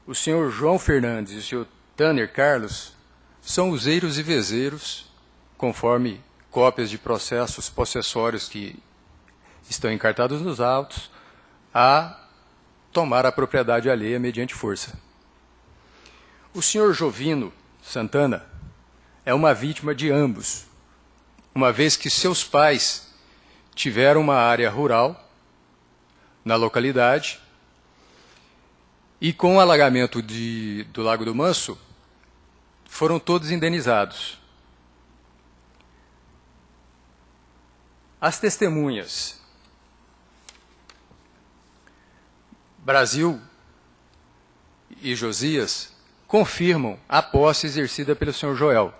Speaker 7: O senhor João Fernandes e o senhor Tanner Carlos são useiros e vezeiros, conforme cópias de processos possessórios que estão encartados nos autos, a tomar a propriedade alheia mediante força. O senhor Jovino Santana é uma vítima de ambos, uma vez que seus pais tiveram uma área rural na localidade e, com o alagamento do Lago do Manso, foram todos indenizados. As testemunhas Brasil e Josias confirmam a posse exercida pelo senhor Joel.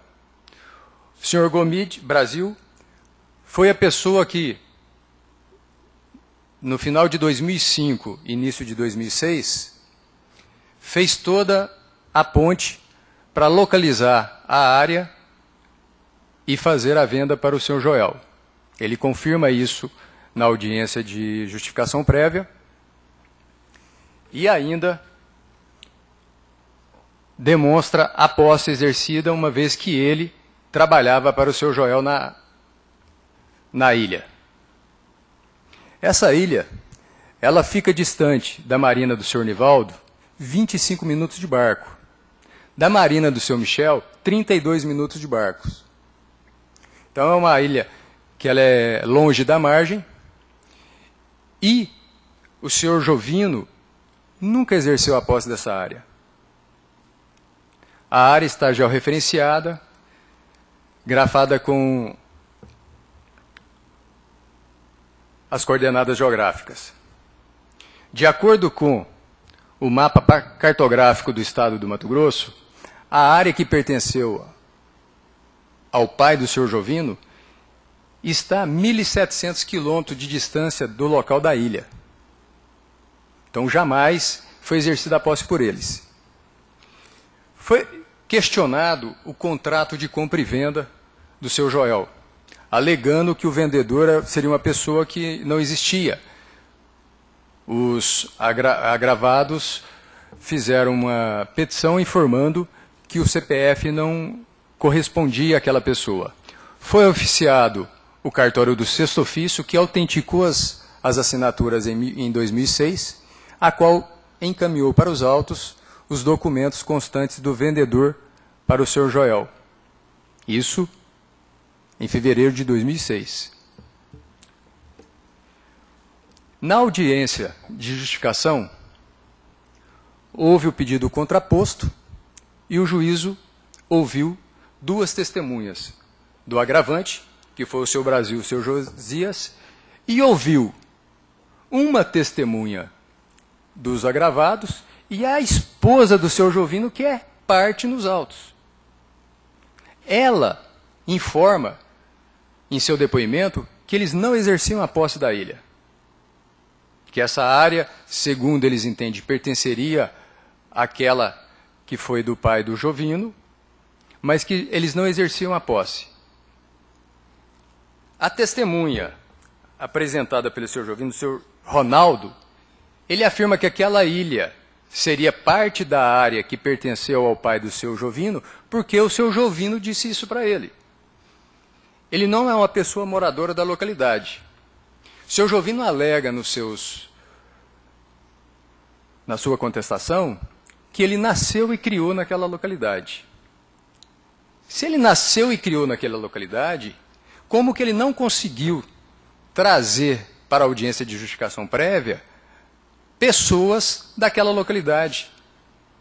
Speaker 7: O senhor Gomide, Brasil, foi a pessoa que, no final de 2005, início de 2006, fez toda a ponte para localizar a área e fazer a venda para o senhor Joel. Ele confirma isso na audiência de justificação prévia e ainda demonstra a posse exercida, uma vez que ele trabalhava para o senhor Joel na ilha. Essa ilha, ela fica distante da marina do senhor Nivaldo 25 minutos de barco. Da marina do senhor Michel, 32 minutos de barcos. Então é uma ilha que ela é longe da margem e o senhor Jovino nunca exerceu a posse dessa área. A área está georreferenciada, grafada com as coordenadas geográficas. De acordo com o mapa cartográfico do estado do Mato Grosso, a área que pertenceu ao pai do senhor Jovino está a 1.700 quilômetros de distância do local da ilha. Então, jamais foi exercida a posse por eles. Foi questionado o contrato de compra e venda do seu Joel, alegando que o vendedor seria uma pessoa que não existia. Os agravados fizeram uma petição informando que o CPF não correspondia àquela pessoa. Foi oficiado o cartório do sexto ofício, que autenticou as assinaturas em 2006, a qual encaminhou para os autos os documentos constantes do vendedor para o senhor Joel. Isso em fevereiro de 2006. Na audiência de justificação, houve o pedido contraposto e o juízo ouviu duas testemunhas do agravante, que foi o seu Brasil, o seu Josias, e ouviu uma testemunha dos agravados e a esposa do seu Jovino, que é parte nos autos. Ela informa em seu depoimento que eles não exerciam a posse da ilha. Que essa área, segundo eles entendem, pertenceria àquela que foi do pai do Jovino, mas que eles não exerciam a posse. A testemunha apresentada pelo senhor Jovino, o senhor Ronaldo, ele afirma que aquela ilha seria parte da área que pertenceu ao pai do seu Jovino, porque o seu Jovino disse isso para ele. Ele não é uma pessoa moradora da localidade. O seu Jovino alega na sua contestação que ele nasceu e criou naquela localidade. Se ele nasceu e criou naquela localidade, como que ele não conseguiu trazer para a audiência de justificação prévia pessoas daquela localidade,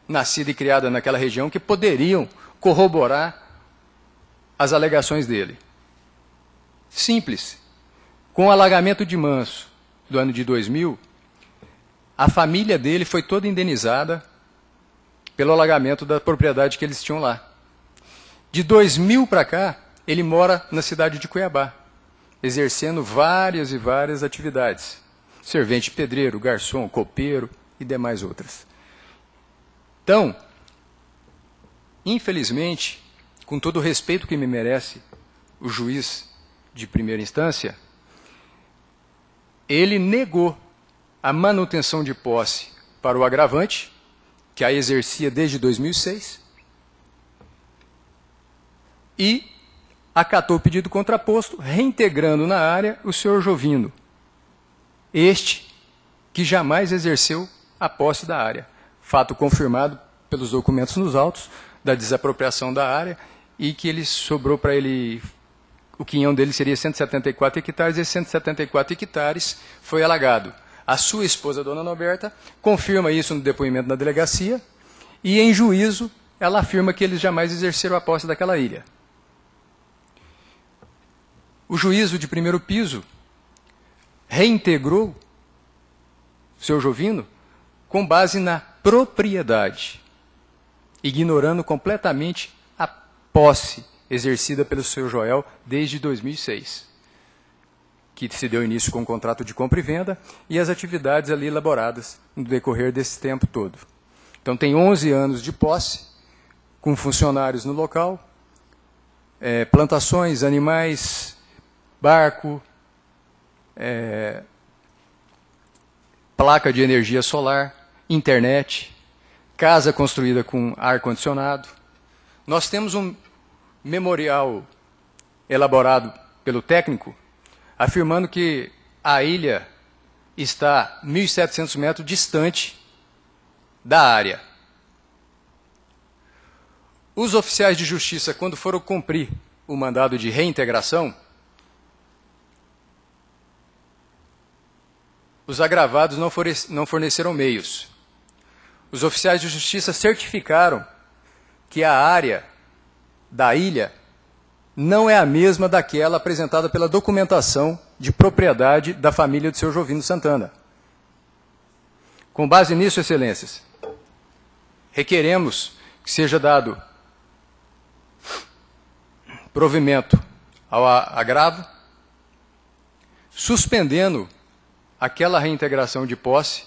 Speaker 7: nascida e criada naquela região, que poderiam corroborar as alegações dele? Simples. Com o alagamento de Manso do ano de 2000, a família dele foi toda indenizada pelo alagamento da propriedade que eles tinham lá. De 2000 para cá, ele mora na cidade de Cuiabá, exercendo várias e várias atividades. Servente pedreiro, garçom, copeiro e demais outras. Então, infelizmente, com todo o respeito que me merece o juiz de primeira instância, ele negou a manutenção de posse para o agravante, que a exercia desde 2006, e acatou o pedido contraposto, reintegrando na área o senhor Jovino, este que jamais exerceu a posse da área. Fato confirmado pelos documentos nos autos da desapropriação da área, e que ele sobrou para ele, o quinhão dele seria 174 hectares, e 174 hectares foi alagado. A sua esposa, dona Norberta, confirma isso no depoimento na delegacia, e em juízo ela afirma que eles jamais exerceram a posse daquela ilha. O juízo de primeiro piso reintegrou o seu Jovino com base na propriedade, ignorando completamente a posse exercida pelo Sr. Joel desde 2006, que se deu início com o contrato de compra e venda e as atividades ali elaboradas no decorrer desse tempo todo. Então, tem 11 anos de posse, com funcionários no local, plantações, animais, barco, placa de energia solar, internet, casa construída com ar-condicionado. Nós temos um memorial elaborado pelo técnico, afirmando que a ilha está 1.700 metros distante da área. Os oficiais de justiça, quando foram cumprir o mandado de reintegração, os agravados não forneceram meios. Os oficiais de justiça certificaram que a área da ilha não é a mesma daquela apresentada pela documentação de propriedade da família do Sr. Jovino Santana. Com base nisso, excelências, requeremos que seja dado provimento ao agravo, suspendendo aquela reintegração de posse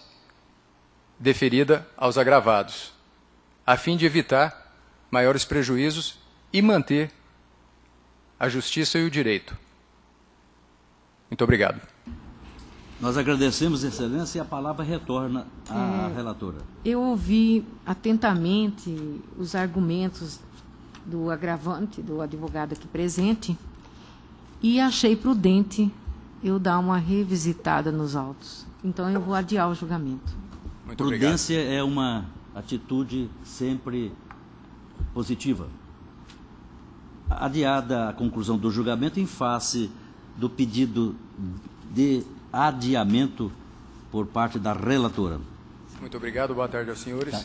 Speaker 7: deferida aos agravados, a fim de evitar maiores prejuízos e manter a justiça e o direito. Muito obrigado.
Speaker 1: Nós agradecemos, Excelência, e a palavra retorna à relatora.
Speaker 3: Eu ouvi atentamente os argumentos do agravante, do advogado aqui presente, e achei prudente eu dar uma revisitada nos autos. Então, eu vou adiar o julgamento.
Speaker 7: Muito obrigado.
Speaker 1: Prudência é uma atitude sempre positiva. Adiada a conclusão do julgamento em face do pedido de adiamento por parte da relatora.
Speaker 7: Muito obrigado, boa tarde aos senhores.
Speaker 1: Tá.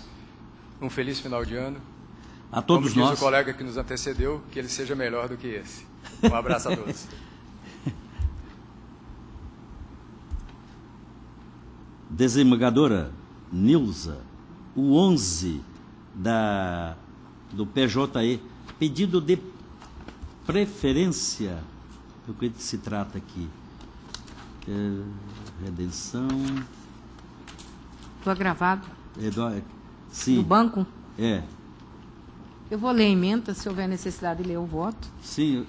Speaker 7: Um feliz final de ano.
Speaker 1: A todos
Speaker 7: Como
Speaker 1: nós.
Speaker 7: diz o colega que nos antecedeu, que ele seja melhor do que esse. Um abraço a todos.
Speaker 1: Desembargadora Nilza, o 11 do PJE, pedido de preferência, do que se trata aqui? Redenção.
Speaker 3: Do agravado.
Speaker 1: Sim.
Speaker 3: Do banco.
Speaker 1: É.
Speaker 3: Eu vou ler a emenda, se houver necessidade de ler o voto.
Speaker 1: Sim.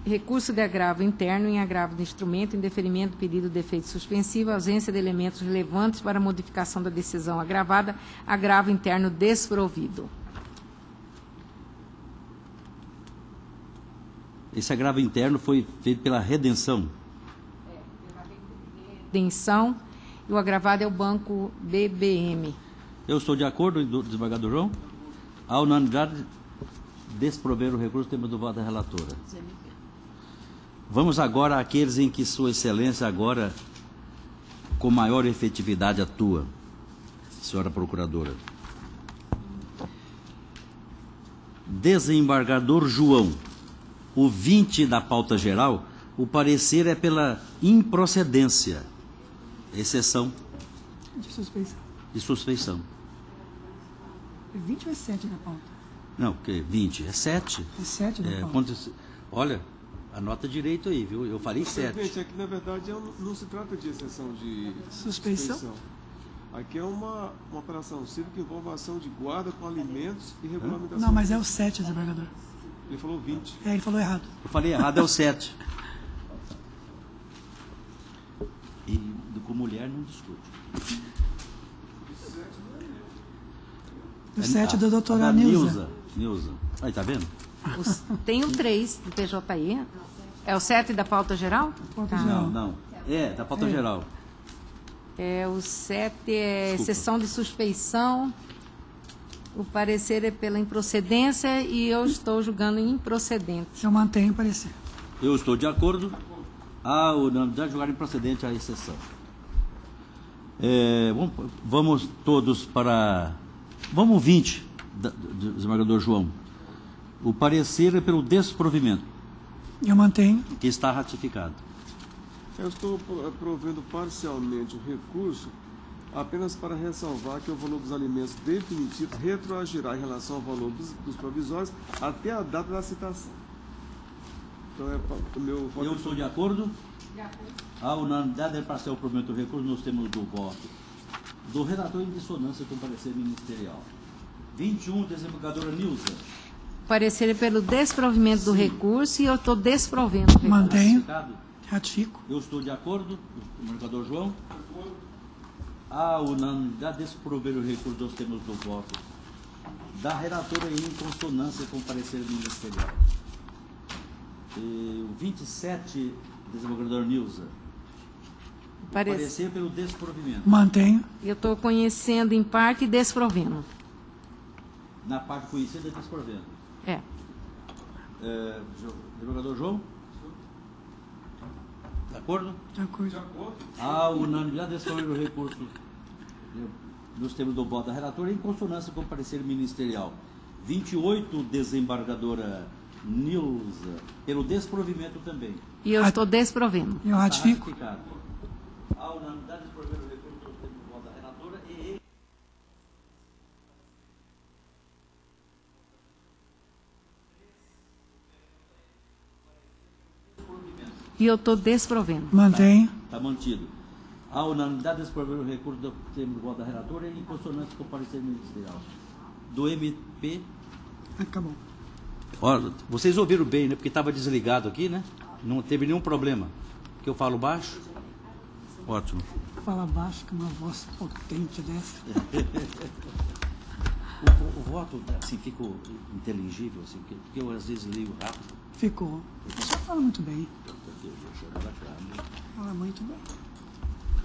Speaker 3: Recurso de agravo interno em agravo de instrumento, indeferimento do pedido de efeito suspensivo, ausência de elementos relevantes para a modificação da decisão agravada, agravo interno desprovido.
Speaker 1: Esse agravo interno foi feito pela redenção.
Speaker 3: Redenção, e o agravado é o banco BBM.
Speaker 1: Eu estou de acordo, desembargador João. A unanimidade desprover o recurso, tema do voto da relatora. Vamos agora àqueles em que Sua Excelência agora, com maior efetividade, atua, senhora procuradora. Desembargador João, o 20 da pauta geral, o parecer é pela improcedência, exceção
Speaker 8: De suspeição.
Speaker 1: de suspeição.
Speaker 8: É 20 ou é 7 na pauta?
Speaker 1: Não, porque 20 é 7.
Speaker 8: É 7 na pauta.
Speaker 1: Olha, anota direito aí, viu? Eu falei 7.
Speaker 4: Gente, aqui na verdade não se trata de exceção de
Speaker 8: Suspeição?
Speaker 4: Aqui é uma operação civil que envolve a ação de guarda com alimentos e regulamentação.
Speaker 8: Não, mas é o 7, desembargador.
Speaker 4: Ele falou 20.
Speaker 8: É, ele falou errado.
Speaker 1: Eu falei errado, é o 7. E com mulher não discute.
Speaker 8: O 7 do doutora
Speaker 1: da
Speaker 8: Nilza.
Speaker 1: Nilza. Aí, tá vendo?
Speaker 3: Tem o 3 do PJE. É o 7 da pauta geral?
Speaker 8: Pauta
Speaker 3: Tá.
Speaker 8: geral.
Speaker 1: Não. É, da pauta geral.
Speaker 3: É, o 7 é
Speaker 1: Desculpa.
Speaker 3: exceção de suspeição. O parecer é pela improcedência e eu estou julgando improcedente.
Speaker 8: Eu mantenho o parecer.
Speaker 1: Eu estou de acordo. A unanimidade julgar improcedente a exceção. Vamos todos para... Vamos 20, desembargador João. O parecer é pelo desprovimento,
Speaker 8: Eu mantenho.
Speaker 1: que está ratificado.
Speaker 4: Eu estou provendo parcialmente o recurso apenas para ressalvar que o valor dos alimentos definitivos retroagirá em relação ao valor dos provisórios até a data da citação. Então, o meu voto...
Speaker 1: Eu estou de acordo? De acordo. A unanimidade é parcial para o provimento do recurso, nós temos do voto do relator em dissonância com o parecer ministerial. 21, desembargadora Nilza.
Speaker 3: Parecer pelo desprovimento do recurso e eu estou desprovendo o recurso.
Speaker 8: Mantenho. Ratifico.
Speaker 1: Eu estou de acordo. O desembargador João. A unanimidade desprover o recurso, nós temos do voto da relatora em consonância com o parecer ministerial. E o 27, desembargador Nilza. Parecer pelo desprovimento.
Speaker 8: Mantenho.
Speaker 3: Eu estou conhecendo em parte e desprovendo.
Speaker 1: Na parte conhecida, desprovendo.
Speaker 3: É.
Speaker 1: Desembargador João? De acordo?
Speaker 8: De acordo.
Speaker 1: A unanimidade desprover o recurso nos termos do voto da relatora em consonância com o parecer ministerial. 28, desembargadora Nilza, pelo desprovimento também.
Speaker 3: E eu estou desprovendo.
Speaker 8: Eu ratifico.
Speaker 1: A unanimidade desprover o recurso nos termos do voto da relatora e...
Speaker 3: E eu estou desprovendo.
Speaker 8: Mantenho.
Speaker 1: Está mantido. A unanimidade desprover o recurso do termo do voto da relatora em consonância com o parecer ministerial. Do MP...
Speaker 8: Acabou.
Speaker 1: Olha, vocês ouviram bem, né? Porque estava desligado aqui, né? Não teve nenhum problema. Que eu falo baixo? Ótimo.
Speaker 8: Fala baixo que uma voz potente dessa.
Speaker 1: O voto, assim, ficou inteligível, assim, porque eu às vezes leio rápido.
Speaker 8: Ficou. Você fala muito bem. Fala muito bem.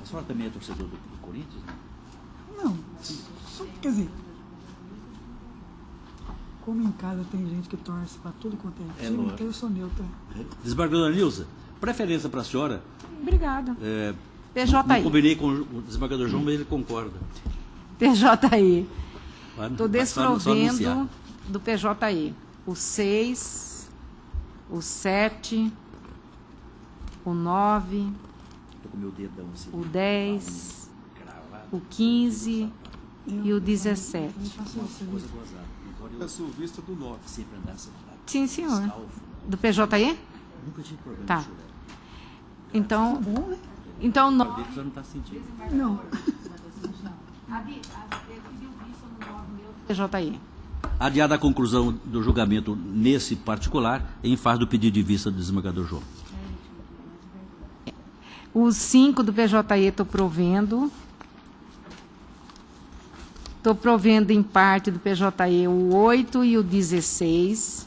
Speaker 1: A senhora também é torcedor do Corinthians? Né?
Speaker 8: Não. Quer dizer, como em casa tem gente que torce para tudo quanto é time, então eu sou neutra.
Speaker 1: Desembargadora Nilza, preferência para a senhora?
Speaker 3: Obrigada. PJI.
Speaker 1: Não combinei com o desembargador João, mas ele concorda.
Speaker 3: PJI.
Speaker 1: Só
Speaker 3: Estou desprovendo
Speaker 1: anunciar.
Speaker 3: do PJI. O 6, o 7, o 9,
Speaker 1: Tô com meu dedão assim.
Speaker 3: o 10, o 15 e o 17.
Speaker 4: Peço vista do 9.
Speaker 1: Sempre andar
Speaker 3: Sim, senhor. Do PJI?
Speaker 1: Nunca tive problema.
Speaker 3: Tá.
Speaker 1: de chorar.
Speaker 3: Então,
Speaker 8: Bom, né?
Speaker 3: então
Speaker 1: O
Speaker 3: no...
Speaker 1: dedo já não está sentindo.
Speaker 8: Não.
Speaker 3: PJI.
Speaker 1: Adiada a conclusão do julgamento nesse particular, em face do pedido de vista do desembargador João.
Speaker 3: O 5 do PJI estou provendo. Estou provendo em parte do PJI o 8 e o 16.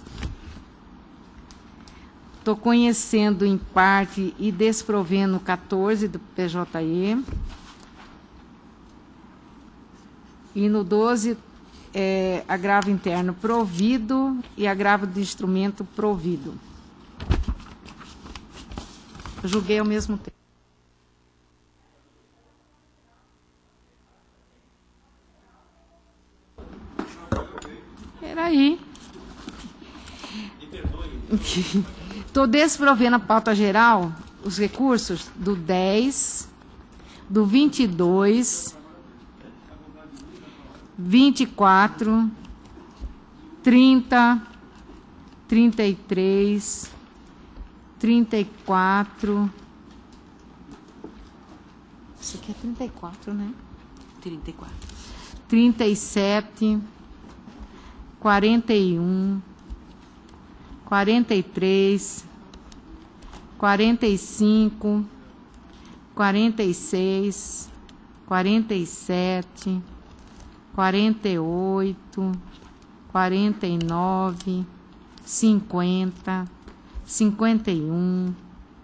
Speaker 3: Estou conhecendo em parte e desprovendo o 14 do PJI. E no 12, agravo interno provido e agravo de instrumento provido. Eu julguei ao mesmo tempo. Peraí. Estou desprovendo a pauta geral, os recursos do 10, do 22, 24, 30, 33, 34. Isso aqui é 34, né?
Speaker 2: 34.
Speaker 3: 37, 41, 43, 45, 46, 47, 48, 49, 50, 51,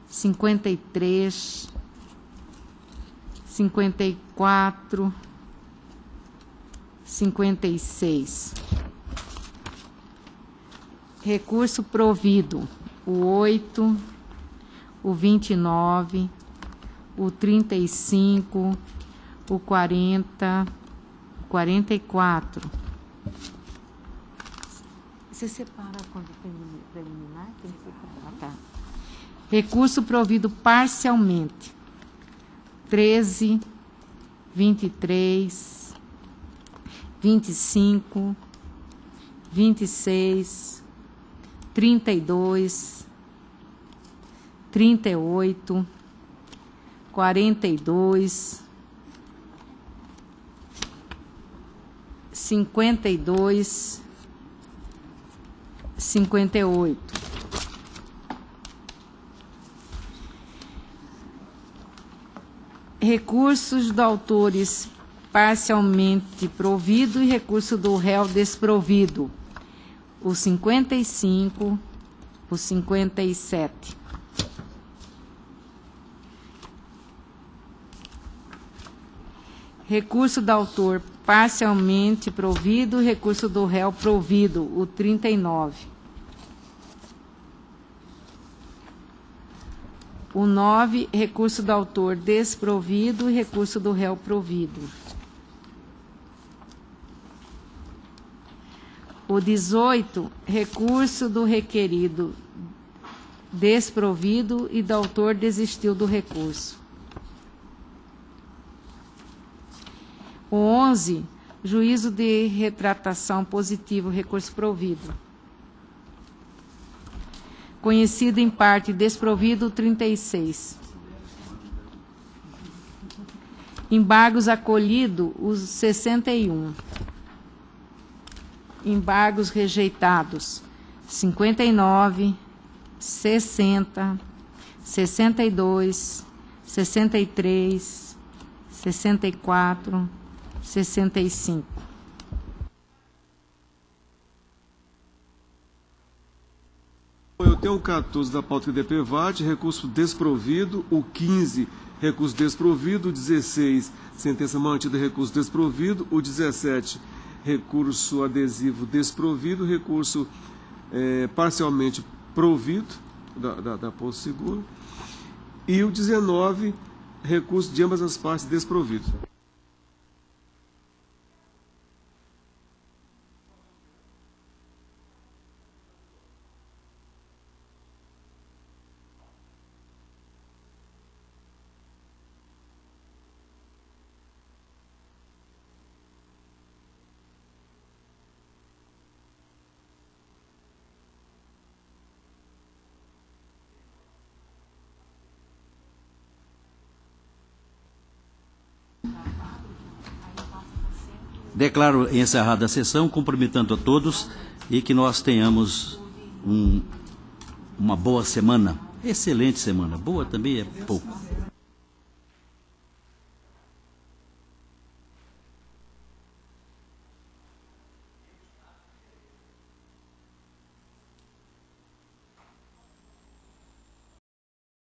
Speaker 3: 53, 54, 56. Recurso provido, o 8, o 29, o 35, o 40, o 44. Você separa quando tem preliminar? Tem que separar, tá. Recurso provido parcialmente, 13, 23, 25, 26, 32, 38, 42, 52, 58. Recursos do autores parcialmente provido e recurso do réu desprovido. O 55, o 57. Recurso do autor parcialmente provido e recurso do réu provido, o 39. O 9, recurso do autor desprovido e recurso do réu provido. O 18, recurso do requerido desprovido e do autor desistiu do recurso. O 11, juízo de retratação positivo, recurso provido. Conhecido em parte, desprovido, 36. Embargos acolhido, os 61. Embargos rejeitados, 59, 60, 62, 63, 64, 65.
Speaker 4: Eu tenho o 14 da pauta do DPVAT, recurso desprovido, o 15, recurso desprovido, o 16, sentença mantida, recurso desprovido, o 17, recurso adesivo desprovido, recurso parcialmente provido, da Posto Seguro, e o 19, recurso de ambas as partes desprovido.
Speaker 1: Declaro encerrada a sessão, cumprimentando a todos e que nós tenhamos uma boa semana. Excelente semana. Boa também é pouco.